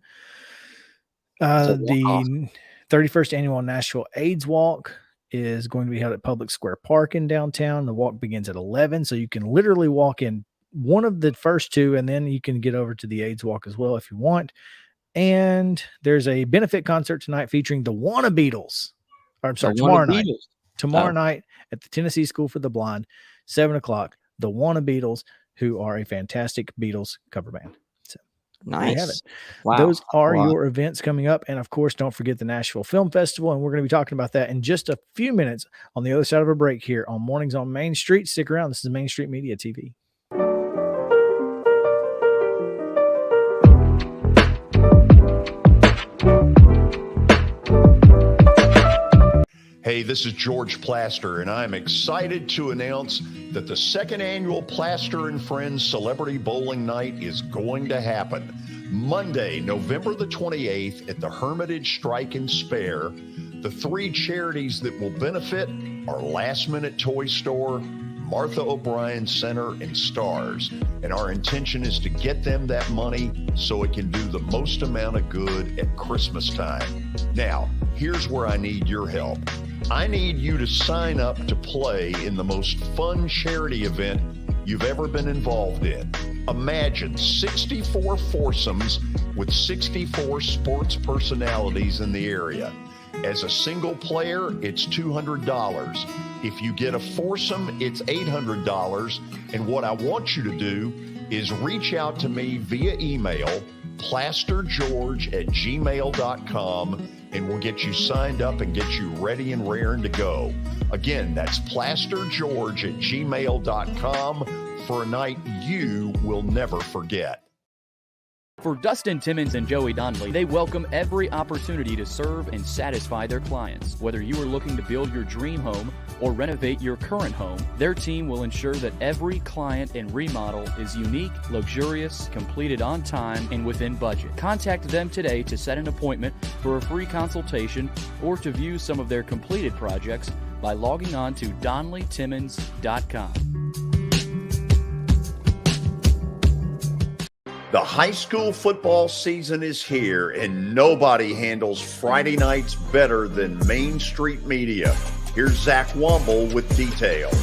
Speaker 1: The 31st Annual Nashville AIDS Walk is going to be held at Public Square Park in downtown. The walk begins at 11, so you can literally walk in one of the first two, and then you can get over to the AIDS Walk as well if you want. And there's a benefit concert tonight featuring the Wanna Beatles. Tomorrow night. Tomorrow night at the Tennessee School for the Blind, 7:00. The Wanna Beatles, who are a fantastic Beatles cover band. So
Speaker 2: nice.
Speaker 1: there you have it.
Speaker 2: Wow.
Speaker 1: Those are your events coming up. And of course, don't forget the Nashville Film Festival. And we're going to be talking about that in just a few minutes on the other side of a break here on Mornings on Main Street. Stick around. This is Main Street Media TV.
Speaker 7: Hey, this is George Plaster, and I'm excited to announce that the second annual Plaster and Friends Celebrity Bowling Night is going to happen Monday, November the 28th at the Hermitage Strike and Spare. The three charities that will benefit are Last Minute Toy Store, Martha O'Brien Center, and Stars. And our intention is to get them that money so it can do the most amount of good at Christmas time. Now, here's where I need your help. I need you to sign up to play in the most fun charity event you've ever been involved in. Imagine 64 foursomes with 64 sports personalities in the area. As a single player, it's $200. If you get a foursome, it's $800. And what I want you to do is reach out to me via email, plastergeorge@gmail.com, and we'll get you signed up and get you ready and raring to go. Again, that's plastergeorge@gmail.com for a night you will never forget.
Speaker 14: For Dustin Timmons and Joey Donnelly, they welcome every opportunity to serve and satisfy their clients. Whether you are looking to build your dream home or renovate your current home, their team will ensure that every client and remodel is unique, luxurious, completed on time, and within budget. Contact them today to set an appointment for a free consultation or to view some of their completed projects by logging on to DonnellyTimmons.com.
Speaker 7: The high school football season is here, and nobody handles Friday nights better than Main Street Media. Here's Zach Womble with details.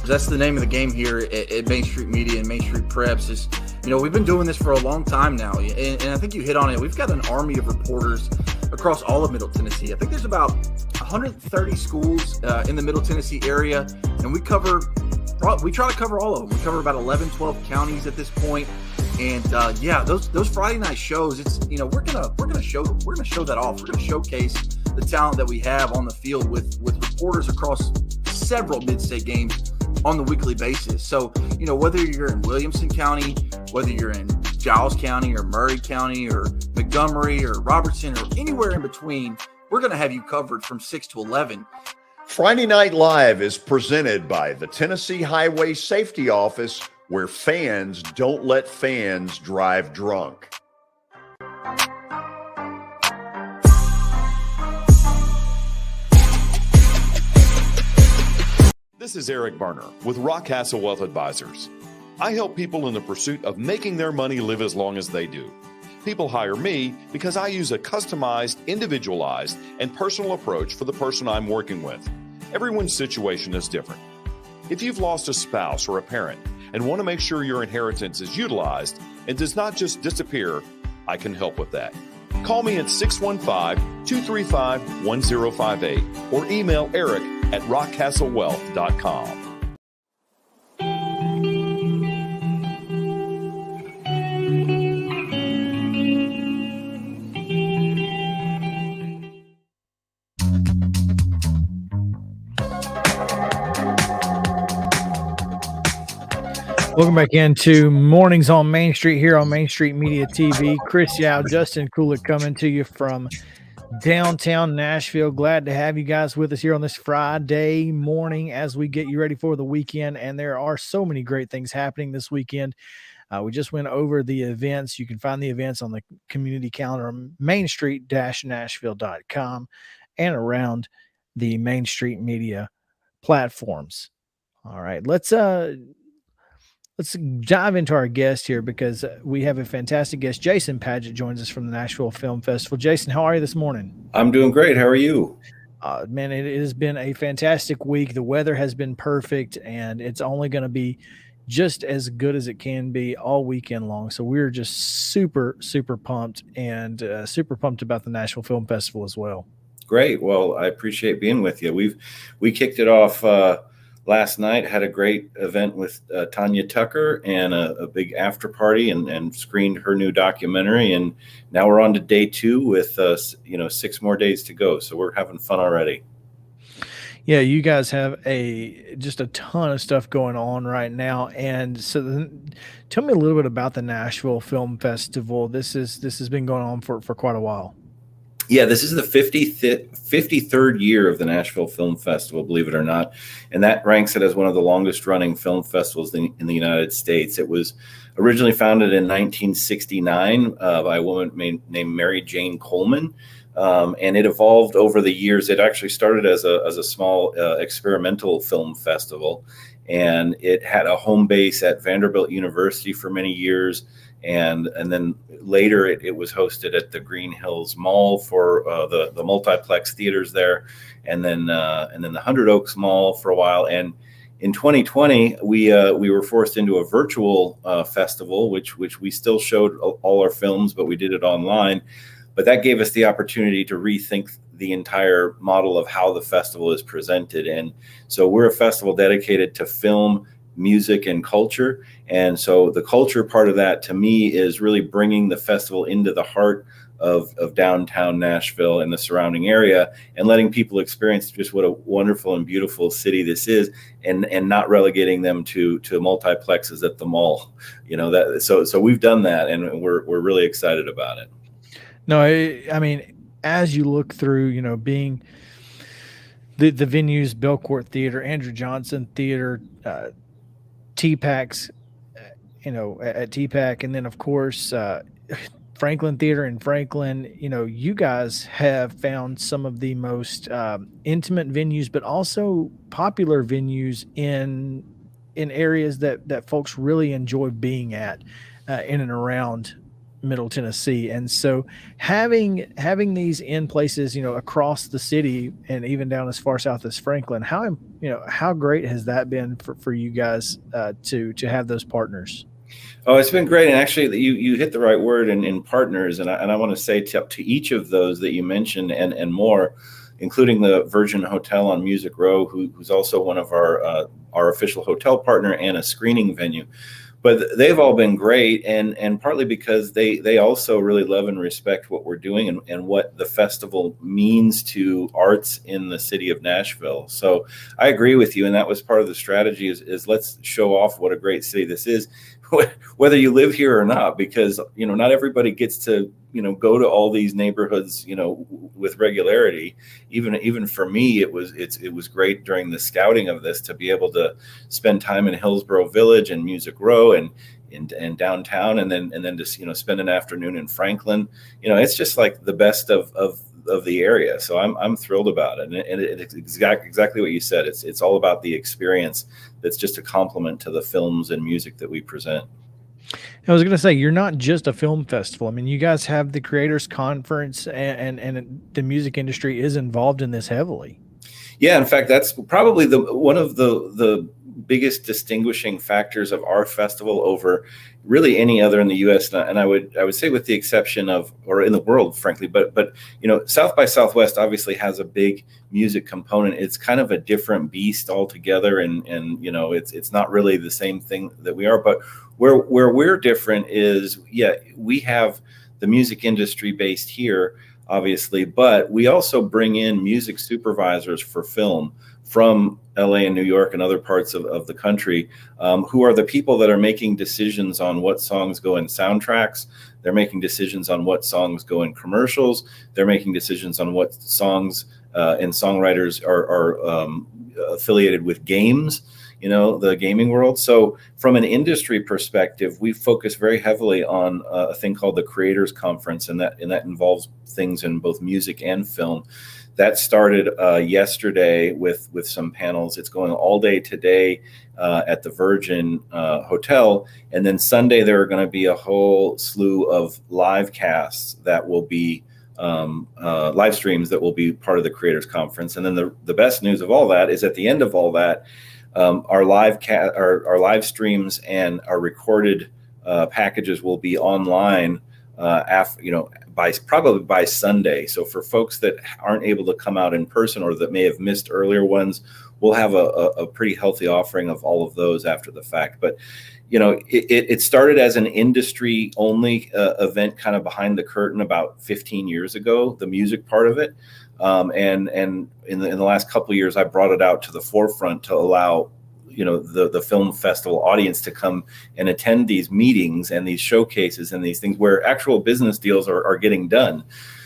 Speaker 15: That's the name of the game here at Main Street Media and Main Street Preps. Is, we've been doing this for a long time now, and I think you hit on it. We've got an army of reporters across all of Middle Tennessee. I think there's about 130 schools in the Middle Tennessee area, and we try to cover all of them. We cover about 11, 12 counties at this point. And yeah, those Friday night shows, it's we're gonna show that off. We're gonna showcase the talent that we have on the field with reporters across several mid-state games on the weekly basis. So whether you're in Williamson County, whether you're in Giles County or Murray County or Montgomery or Robertson or anywhere in between, we're gonna have you covered from 6 to 11.
Speaker 7: Friday Night Live is presented by the Tennessee Highway Safety Office, where fans don't let fans drive drunk.
Speaker 6: This is Eric Berner with Rockcastle Wealth Advisors. I help people in the pursuit of making their money live as long as they do. People hire me because I use a customized, individualized, and personal approach for the person I'm working with. Everyone's situation is different. If you've lost a spouse or a parent and want to make sure your inheritance is utilized and does not just disappear, I can help with that. Call me at 615-235-1058 or email eric@rockcastlewealth.com.
Speaker 1: Welcome back into Mornings on Main Street here on Main Street Media TV. Chris Yao, Justin Kulik coming to you from downtown Nashville. Glad to have you guys with us here on this Friday morning as we get you ready for the weekend. And there are so many great things happening this weekend. We just went over the events. You can find the events on the community calendar on mainstreet-nashville.com and around the Main Street Media platforms. All right, let's dive into our guest here because we have a fantastic guest. Jason Padgett joins us from the Nashville Film Festival. Jason, how are you this morning?
Speaker 16: I'm doing great. How are you?
Speaker 1: Man, it has been a fantastic week. The weather has been perfect, and it's only going to be just as good as it can be all weekend long. So we're just super, super pumped and super pumped about the Nashville Film Festival as well.
Speaker 16: Great. Well, I appreciate being with you. We kicked it off last night, had a great event with Tanya Tucker and a big after party and screened her new documentary. And now we're on to day 2 with 6 more days to go. So we're having fun already.
Speaker 1: Yeah, you guys have just a ton of stuff going on right now. And so tell me a little bit about the Nashville Film Festival. This has been going on for quite a while.
Speaker 16: Yeah, this is the 53rd year of the Nashville Film Festival, believe it or not. And that ranks it as one of the longest running film festivals in the United States. It was originally founded in 1969 by a woman named Mary Jane Coleman. And it evolved over the years. It actually started as a small experimental film festival. And it had a home base at Vanderbilt University for many years. And then later it was hosted at the Green Hills Mall for the multiplex theaters there, and then the 100 Oaks Mall for a while. And in 2020, we were forced into a virtual festival, which we still showed all our films, but we did it online. But that gave us the opportunity to rethink the entire model of how the festival is presented. And so we're a festival dedicated to film, music, and culture. And so the culture part of that to me is really bringing the festival into the heart of downtown Nashville and the surrounding area and letting people experience just what a wonderful and beautiful city this is, and not relegating them to multiplexes at the mall. So we've done that, and we're really excited about it.
Speaker 1: No, I mean, as you look through, being the venues, Belcourt Theater, Andrew Johnson Theater, TPAC's, at TPAC, and then of course Franklin Theater in Franklin. You guys have found some of the most intimate venues, but also popular venues in areas that folks really enjoy being at in and around Middle Tennessee. And so having these in places, across the city and even down as far south as Franklin, how great has that been for you guys to have those partners?
Speaker 16: Oh, it's been great. And actually you hit the right word in partners. And I want to say to each of those that you mentioned and more, including the Virgin Hotel on Music Row, who's also one of our official hotel partner and a screening venue. but they've all been great, and partly because they also really love and respect what we're doing and what the festival means to arts in the city of Nashville. So I agree with you, and that was part of the strategy is let's show off what a great city this is, whether you live here or not, because not everybody gets to go to all these neighborhoods with regularity. Even for me, it was great during the scouting of this to be able to spend time in Hillsborough Village and Music Row and downtown, and then just spend an afternoon in Franklin. It's just like the best of the area. So I'm thrilled about it, and it's exactly what you said. It's all about the experience. That's just a complement to the films and music that we present.
Speaker 1: I was going to say, you're not just a film festival. I mean, you guys have the Creators Conference, and the music industry is involved in this heavily.
Speaker 16: Yeah, in fact, that's probably one of the biggest distinguishing factors of our festival over really any other in the U.S. And I would say, with the exception of, or in the world, frankly, but South by Southwest obviously has a big music component. It's kind of a different beast altogether, and it's not really the same thing that we are. But where we're different is, we have the music industry based here, obviously, but we also bring in music supervisors for film from LA and New York and other parts of the country, who are the people that are making decisions on what songs go in soundtracks. They're making decisions on what songs go in commercials. They're making decisions on what songs and songwriters are affiliated with games, the gaming world. So from an industry perspective, we focus very heavily on a thing called the Creators Conference, and that involves things in both music and film. That started yesterday with some panels. It's going all day today at the Virgin Hotel. And then Sunday, there are going to be a whole slew of live casts that will be live streams that will be part of the Creators Conference. And then the best news of all that is, at the end of all that, our live streams and our recorded packages will be online probably by Sunday. So for folks that aren't able to come out in person or that may have missed earlier ones, we'll have a pretty healthy offering of all of those after the fact. But it started as an industry only event, kind of behind the curtain, about 15 years ago, the music part of it. And in the last couple of years, I brought it out to the forefront to allow the film festival audience to come and attend these meetings and these showcases and these things where actual business deals are getting done.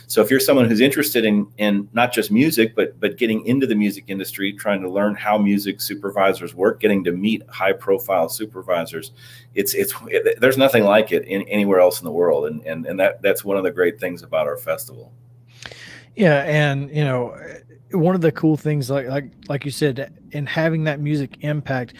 Speaker 16: So if you're someone who's interested in not just music, but getting into the music industry, trying to learn how music supervisors work, getting to meet high profile supervisors, there's nothing like it anywhere else in the world. And that's one of the great things about our festival.
Speaker 1: Yeah. And, one of the cool things, like you said, in having that music impact,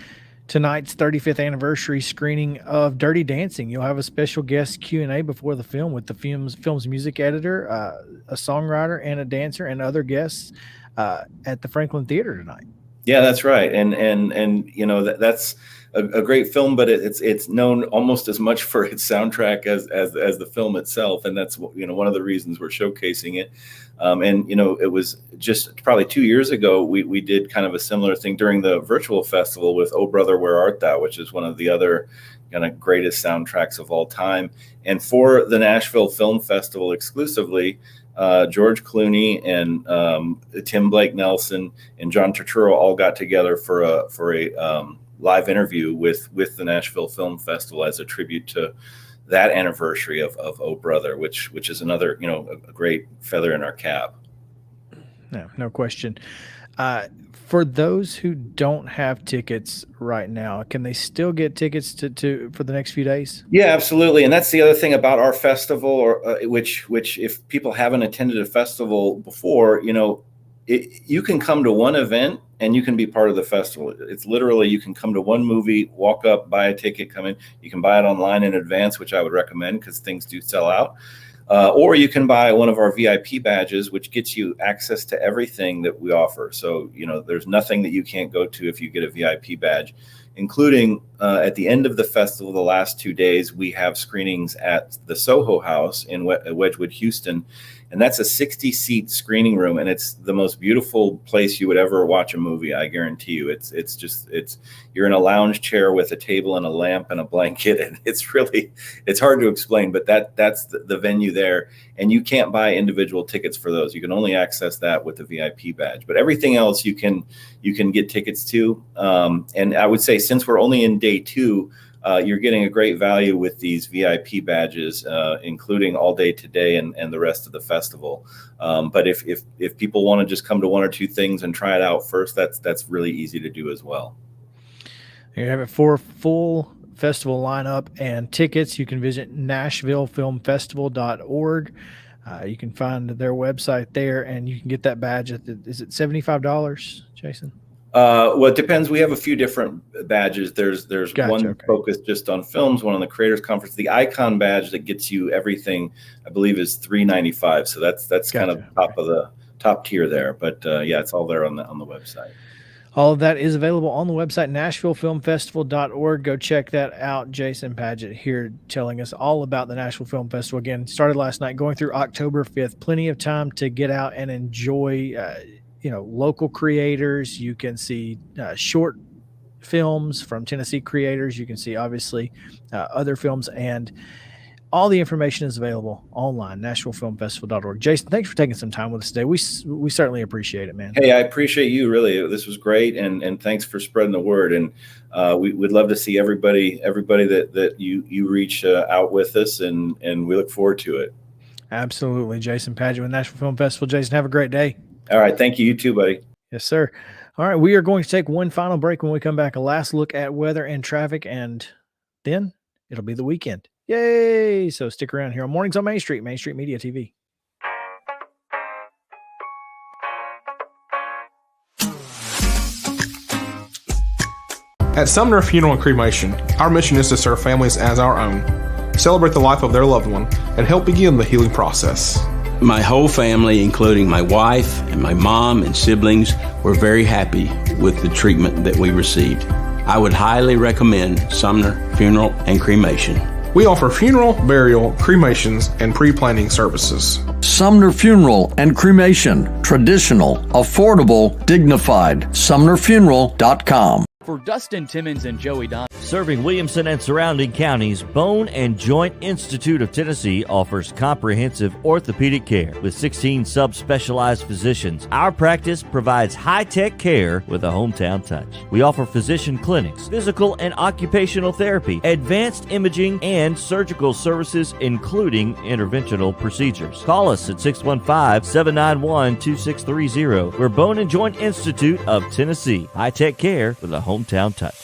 Speaker 1: tonight's 35th anniversary screening of Dirty Dancing, you'll have a special guest Q&A before the film with the film's music editor, a songwriter, and a dancer, and other guests at the Franklin Theater tonight. Yeah,
Speaker 16: that's right. And that's a great film, but it's known almost as much for its soundtrack as the film itself, and that's one of the reasons we're showcasing it. It was just probably 2 years ago we did kind of a similar thing during the virtual festival with "Oh Brother, Where Art Thou," which is one of the other kind of greatest soundtracks of all time. And for the Nashville Film Festival exclusively, George Clooney and Tim Blake Nelson and John Turturro all got together for a live interview with the Nashville Film Festival as a tribute to that anniversary of "Oh Brother," which is another a great feather in our cap.
Speaker 1: No question. For those who don't have tickets right now, can they still get tickets for the next few days?
Speaker 16: Yeah, absolutely. And that's the other thing about our festival, which if people haven't attended a festival before, you can come to one event and you can be part of the festival. It's literally, you can come to one movie, walk up, buy a ticket, come in. You can buy it online in advance, which I would recommend because things do sell out. Or you can buy one of our VIP badges, which gets you access to everything that we offer. So, there's nothing that you can't go to if you get a VIP badge. including at the end of the festival, the last 2 days, we have screenings at the Soho House in Wedgwood, Houston. And that's a 60-seat screening room, and it's the most beautiful place you would ever watch a movie. I guarantee you. It's you're in a lounge chair with a table and a lamp and a blanket, and it's hard to explain. But that's the venue there, and you can't buy individual tickets for those. You can only access that with the VIP badge. But everything else you can get tickets to. And I would say since we're only in day 2. You're getting a great value with these VIP badges, including all day today and the rest of the festival. But if people want to just come to 1 or 2 things and try it out first, that's really easy to do as well.
Speaker 1: You have it for full festival lineup and tickets. You can visit NashvilleFilmFestival.org. You can find their website there, and you can get that badge is it $75, Jason?
Speaker 16: Well, it depends. We have a few different badges. There's
Speaker 1: Gotcha,
Speaker 16: one focused just on films, one on the Creators Conference. The Icon badge that gets you everything, I believe, is $395. So that's kind of top tier there. But yeah, it's all there on the website.
Speaker 1: All of that is available on the website, NashvilleFilmFestival.org. Go check that out. Jason Padgett here telling us all about the Nashville Film Festival. Again, started last night, going through October 5th. Plenty of time to get out and enjoy local creators. You can see short films from Tennessee creators. You can see, obviously, other films, and all the information is available online, NashvilleFilmFestival.org. Jason, thanks for taking some time with us today. We certainly appreciate it, man.
Speaker 16: Hey, I appreciate you, really. This was great, and thanks for spreading the word. And we'd love to see everybody that you reach out with us, and we look forward to it.
Speaker 1: Absolutely. Jason Padgett with Nashville Film Festival. Jason, have a great day.
Speaker 16: All right. Thank you. You too, buddy.
Speaker 1: Yes, sir. All right. We are going to take one final break. When we come back, a last look at weather and traffic, and then it'll be the weekend. Yay. So stick around here on Mornings on Main Street Media TV.
Speaker 12: At Sumner Funeral and Cremation, our mission is to serve families as our own, celebrate the life of their loved one, and help begin the healing process.
Speaker 17: My whole family, including my wife and my mom and siblings, were very happy with the treatment that we received. I would highly recommend Sumner Funeral and Cremation.
Speaker 12: We offer funeral, burial, cremations, and pre-planning services.
Speaker 13: Sumner Funeral and Cremation. Traditional, affordable, dignified. SumnerFuneral.com.
Speaker 14: For Dustin Timmons and Joey Don.
Speaker 18: Serving Williamson and surrounding counties, Bone and Joint Institute of Tennessee offers comprehensive orthopedic care with 16 subspecialized physicians. Our practice provides high-tech care with a hometown touch. We offer physician clinics, physical and occupational therapy, advanced imaging, and surgical services, including interventional procedures. Call us at 615-791-2630. We're Bone and Joint Institute of Tennessee. High-tech care with a hometown touch.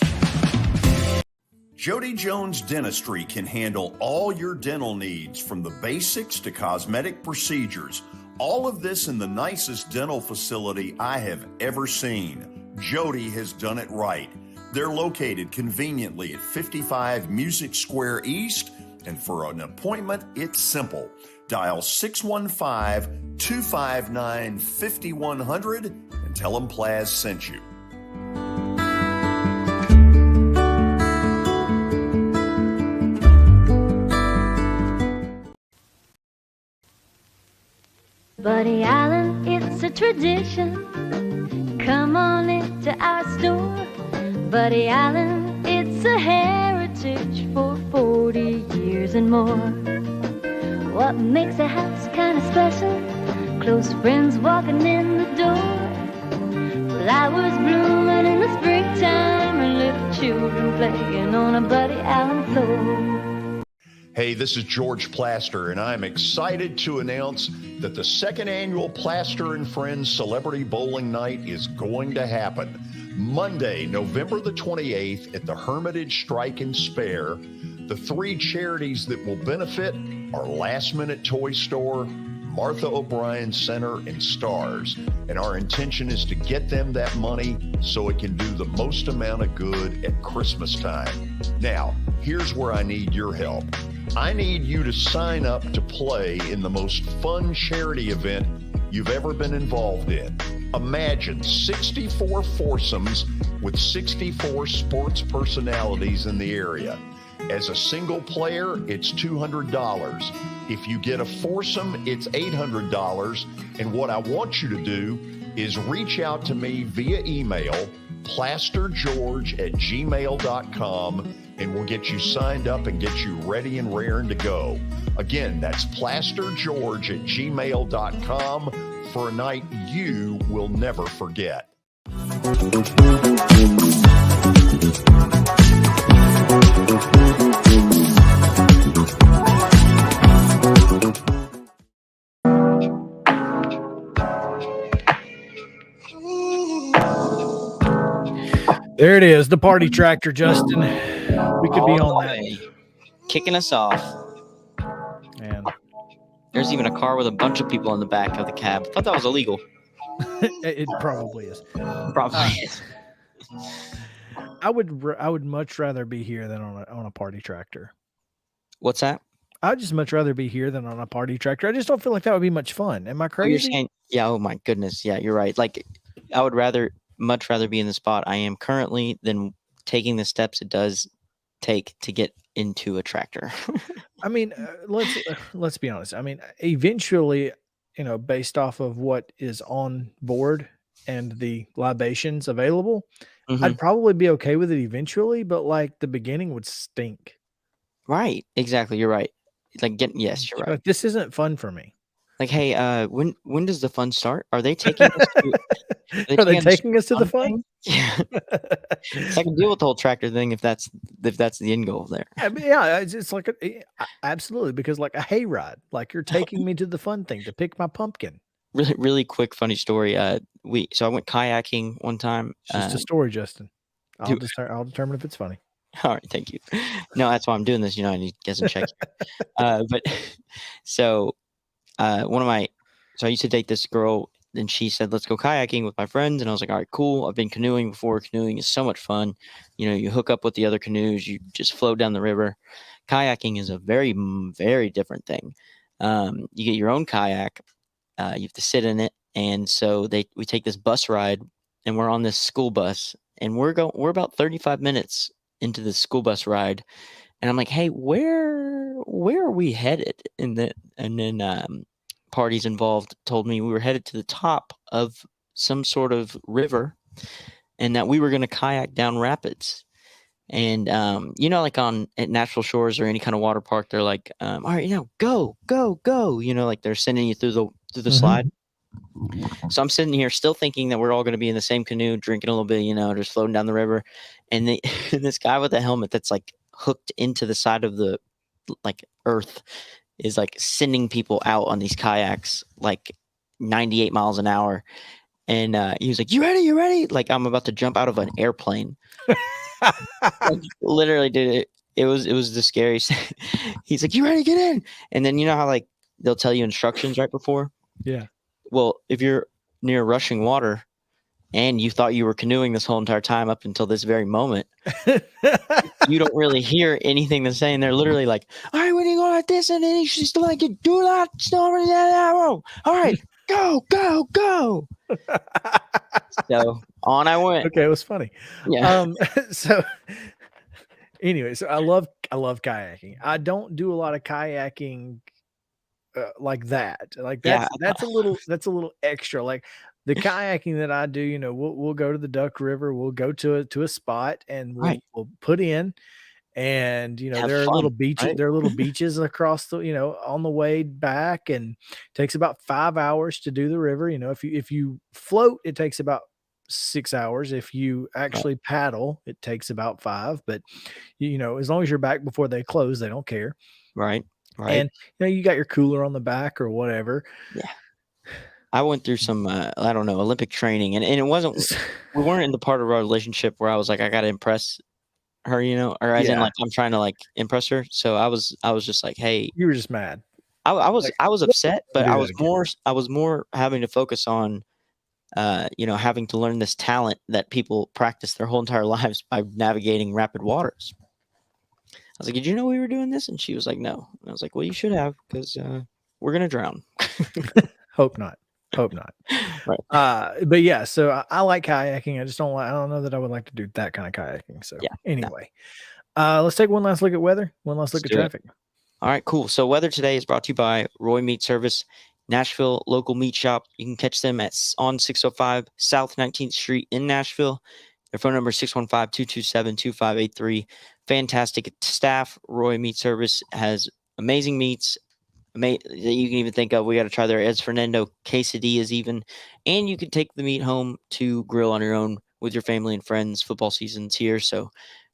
Speaker 19: Jody Jones Dentistry can handle all your dental needs, from the basics to cosmetic procedures. All of this in the nicest dental facility I have ever seen. Jody has done it right. They're located conveniently at 55 Music Square East, and for an appointment, it's simple. Dial 615-259-5100 and tell them Plaz sent you.
Speaker 8: Buddy Allen, it's a tradition. Come on into our store. Buddy Allen, it's a heritage for 40 years and more. What makes a house kind of special? Close friends walking in the door. Flowers blooming in the springtime and little children playing on a Buddy Allen floor.
Speaker 7: Hey, this is George Plaster, and I'm excited to announce that the second annual Plaster and Friends Celebrity Bowling Night is going to happen Monday, November the 28th at the Hermitage Strike and Spare. The 3 charities that will benefit are Last Minute Toy Store, Martha O'Brien Center, and Stars. And our intention is to get them that money so it can do the most amount of good at Christmas time. Now, here's where I need your help. I need you to sign up to play in the most fun charity event you've ever been involved in. Imagine 64 foursomes with 64 sports personalities in the area. As a single player, it's $200. If you get a foursome, it's $800. And what I want you to do is reach out to me via email, plastergeorge@gmail.com, and we'll get you signed up and get you ready and raring to go. Again, that's plastergeorge@gmail.com for a night you will never forget.
Speaker 1: There it is, the party tractor, Justin. We could be on that.
Speaker 2: Kicking us off.
Speaker 1: Man.
Speaker 2: There's even a car with a bunch of people in the back of the cab. I thought that was illegal.
Speaker 1: It probably is.
Speaker 2: Probably is.
Speaker 1: I would much rather be here than on a party tractor.
Speaker 2: What's that?
Speaker 1: I'd just much rather be here than on a party tractor. I just don't feel like that would be much fun. Am I crazy?
Speaker 2: You're saying, yeah. Oh my goodness. Yeah, you're right. Like, I would much rather be in the spot I am currently than taking the steps it does take to get into a tractor.
Speaker 1: I mean, let's be honest. I mean, eventually, based off of what is on board and the libations available, I'd probably be okay with it eventually, but like the beginning would stink.
Speaker 2: Right. Exactly. You're right. Like, yes, you're right.
Speaker 1: Like, this isn't fun for me.
Speaker 2: Like, hey, when does the fun start? Are they taking us to,
Speaker 1: are they taking us to the fun?
Speaker 2: Thing? Yeah. So I can deal with the whole tractor thing if that's the end goal there.
Speaker 1: I mean, yeah, it's like absolutely, because like a hayride, like you're taking me to the fun thing to pick my pumpkin.
Speaker 2: Really, really quick, funny story. So I went kayaking one time.
Speaker 1: It's just a story, Justin. I'll determine if it's funny.
Speaker 2: All right, thank you. No, that's why I'm doing this. I need to get some checks. But so I used to date this girl, and she said, "Let's go kayaking with my friends." And I was like, "All right, cool. I've been canoeing before. Canoeing is so much fun. You hook up with the other canoes, you just float down the river. Kayaking is a very, very different thing. You get your own kayak. You have to sit in it, and so we take this bus ride, and we're on this school bus, and we're about 35 minutes into the school bus ride, and I'm like, "Hey, where are we headed?" And then parties involved told me we were headed to the top of some sort of river, and that we were going to kayak down rapids. And like at natural shores or any kind of water park, they're like, "All right, go, like they're sending you through the slide." So I'm sitting here still thinking that we're all going to be in the same canoe, drinking a little bit, just floating down the river. And this guy with a helmet that's like hooked into the side of the like earth is like sending people out on these kayaks like 98 miles an hour. And he was like, "You ready? You ready?" Like I'm about to jump out of an airplane. Like, literally, dude, it was the scariest. He's like, "You ready? Get in." And then how like they'll tell you instructions right before.
Speaker 1: Yeah.
Speaker 2: Well, if you're near rushing water and you thought you were canoeing this whole entire time up until this very moment, you don't really hear anything they're saying. They're literally like, "All right, when you go like this, and then you just like you do that, all right, go." So on I went.
Speaker 1: Okay, it was funny.
Speaker 2: Yeah.
Speaker 1: So anyway, so I love kayaking. I don't do a lot of kayaking like that. Like that's a little extra. Like the kayaking that I do, we'll go to the Duck River, we'll go to a spot, and we'll put in. And there are little beaches.
Speaker 2: Right?
Speaker 1: There are little beaches across the on the way back, and it takes about 5 hours to do the river. If you float, it takes about 6 hours. If you actually paddle, it takes about 5. But as long as you're back before they close, they don't care.
Speaker 2: Right.
Speaker 1: And you got your cooler on the back or whatever.
Speaker 2: Yeah. I went through some I don't know, Olympic training, and it wasn't. We weren't in the part of our relationship where I was like, I got to impress her, or as in like I'm trying to like impress her. So I was just like, hey,
Speaker 1: you were just mad.
Speaker 2: I was upset, but I was more having to focus on having to learn this talent that people practice their whole entire lives by navigating rapid waters. I was like, "Did you know we were doing this?" And she was like, "No." And I was like, "Well, you should have, because we're gonna drown."
Speaker 1: Hope not. Hope not.
Speaker 2: Right.
Speaker 1: But yeah, so I like kayaking. I don't know that I would like to do that kind of kayaking. So
Speaker 2: Yeah.
Speaker 1: anyway, let's take one last look at weather. One last look at
Speaker 2: do it.
Speaker 1: traffic.
Speaker 2: All right, cool. So weather today is brought to you by Roy Meat Service, Nashville local meat shop. You can catch them on 605 South 19th Street in Nashville. Their phone number is 615-227-2583. Fantastic staff. Roy Meat Service has amazing meats that you can even think of. We got to try their Eds Fernando quesadillas even. And you can take the meat home to grill on your own with your family and friends. Football season's here, so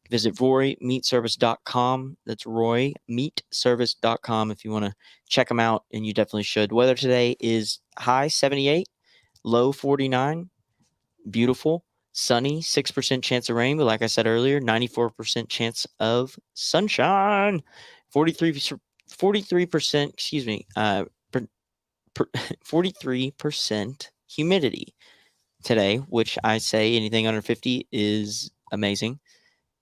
Speaker 2: visit roymeatservice.com. That's roymeatservice.com if you want to check them out, and you definitely should. Weather today is high 78, low 49. Beautiful, sunny, 6% chance of rain, but like I said earlier, 94% chance of sunshine. 43%, excuse me, 43% humidity today, which I say anything under 50 is amazing.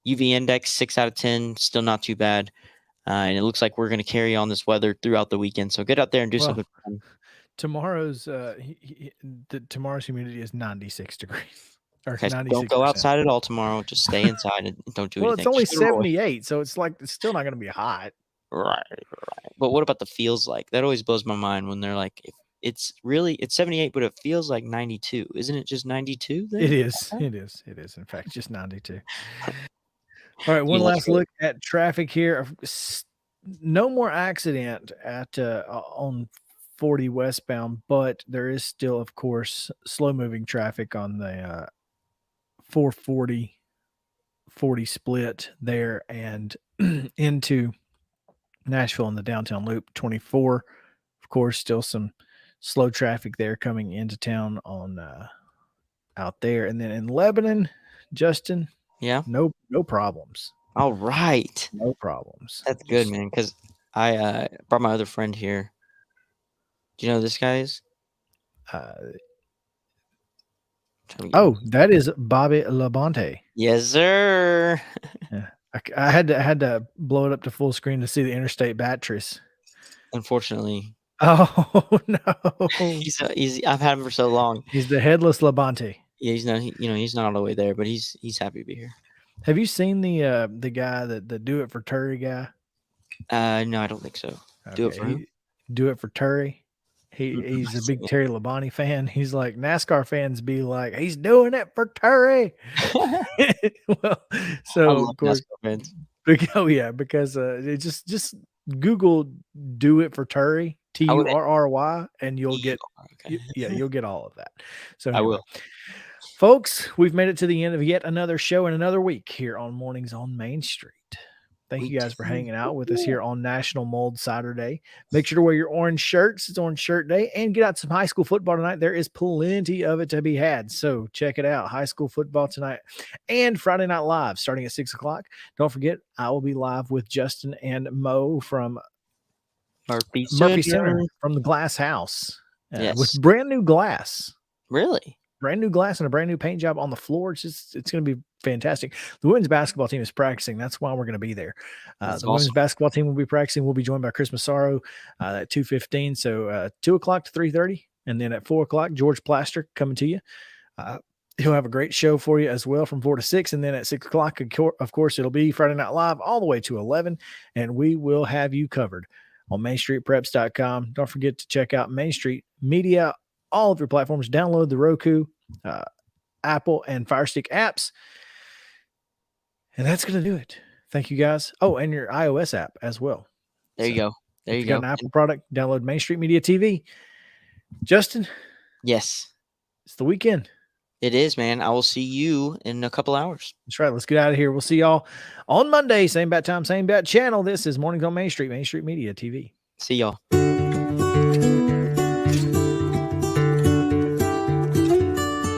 Speaker 2: UV index 6 out of 10, still not too bad. And it looks like we're going to carry on this weather throughout the weekend. So get out there and do something fun.
Speaker 1: Tomorrow's tomorrow's humidity is 96 degrees. Or
Speaker 2: Okay, so
Speaker 1: 96%.
Speaker 2: don't go outside at all tomorrow. Just stay inside and don't do
Speaker 1: Well,
Speaker 2: anything.
Speaker 1: it's only
Speaker 2: Just go to Roy.
Speaker 1: 78, so it's still not going to be hot.
Speaker 2: Right. But what about the feels like? That always blows my mind when they're like, it's 78, but it feels like 92. Isn't it just 92 then?
Speaker 1: It is. It is. It is. In fact, just 92. All right, one last look at traffic here. No more accident at on 40 westbound, but there is still, of course, slow-moving traffic on the 440 40 split there and into Nashville in the downtown loop 24. Of course, still some slow traffic there coming into town on out there. And then in Lebanon, Justin,
Speaker 2: yeah,
Speaker 1: no problems.
Speaker 2: All right,
Speaker 1: no problems.
Speaker 2: That's good, man, because I brought my other friend here. Do you know who this guy is?
Speaker 1: That is Bobby Labonte.
Speaker 2: Yes, sir.
Speaker 1: Yeah. I had to blow it up to full screen to see the interstate batteries.
Speaker 2: Unfortunately.
Speaker 1: Oh no.
Speaker 2: I've had him for so long.
Speaker 1: He's the headless Labonte.
Speaker 2: Yeah, he's not all the way there, but he's happy to be here.
Speaker 1: Have you seen the guy that the Do It for Turry guy?
Speaker 2: No, I don't think so. Okay. Do it for who?
Speaker 1: Do It for Turry. He's a big Terry Labonte fan. He's like, NASCAR fans be like, he's doing it for Turry. Well, so of course, because it just Google Do It for Turry, Turry, and you'll get you'll get all of that. So anyway,
Speaker 2: I will.
Speaker 1: Folks, we've made it to the end of yet another show and another week here on Mornings on Main Street. Thank you guys for hanging out with us here on National Mold Cider Day. Make sure to wear your orange shirts. It's Orange Shirt Day. And get out some high school football tonight. There is plenty of it to be had. So check it out. High school football tonight and Friday Night Live starting at 6 o'clock. Don't forget, I will be live with Justin and Mo from Murphy Center from the Glass House with brand new glass.
Speaker 2: Really?
Speaker 1: Brand new glass and a brand new paint job on the floor. It's going to be fantastic. The women's basketball team is practicing. That's why we're going to be there. Women's basketball team will be practicing. We'll be joined by Chris Massaro at 2:15. So 2 o'clock to 3:30. And then at 4 o'clock, George Plaster coming to you. He'll have a great show for you as well from 4 to 6. And then at 6 o'clock, of course, it'll be Friday Night Live all the way to 11. And we will have you covered on MainStreetPreps.com. Don't forget to check out Main Street Media, all of your platforms. Download the Roku, Apple, and Fire Stick apps. And that's going to do it. Thank you, guys. Oh, and your iOS app as well.
Speaker 2: There you go. There you go.
Speaker 1: Got an Apple product, download Main Street Media TV. Justin?
Speaker 2: Yes.
Speaker 1: It's the weekend.
Speaker 2: It is, man. I will see you in a couple hours.
Speaker 1: That's right. Let's get out of here. We'll see y'all on Monday. Same bat time, same bat channel. This is Mornings on Main Street Media TV.
Speaker 2: See y'all.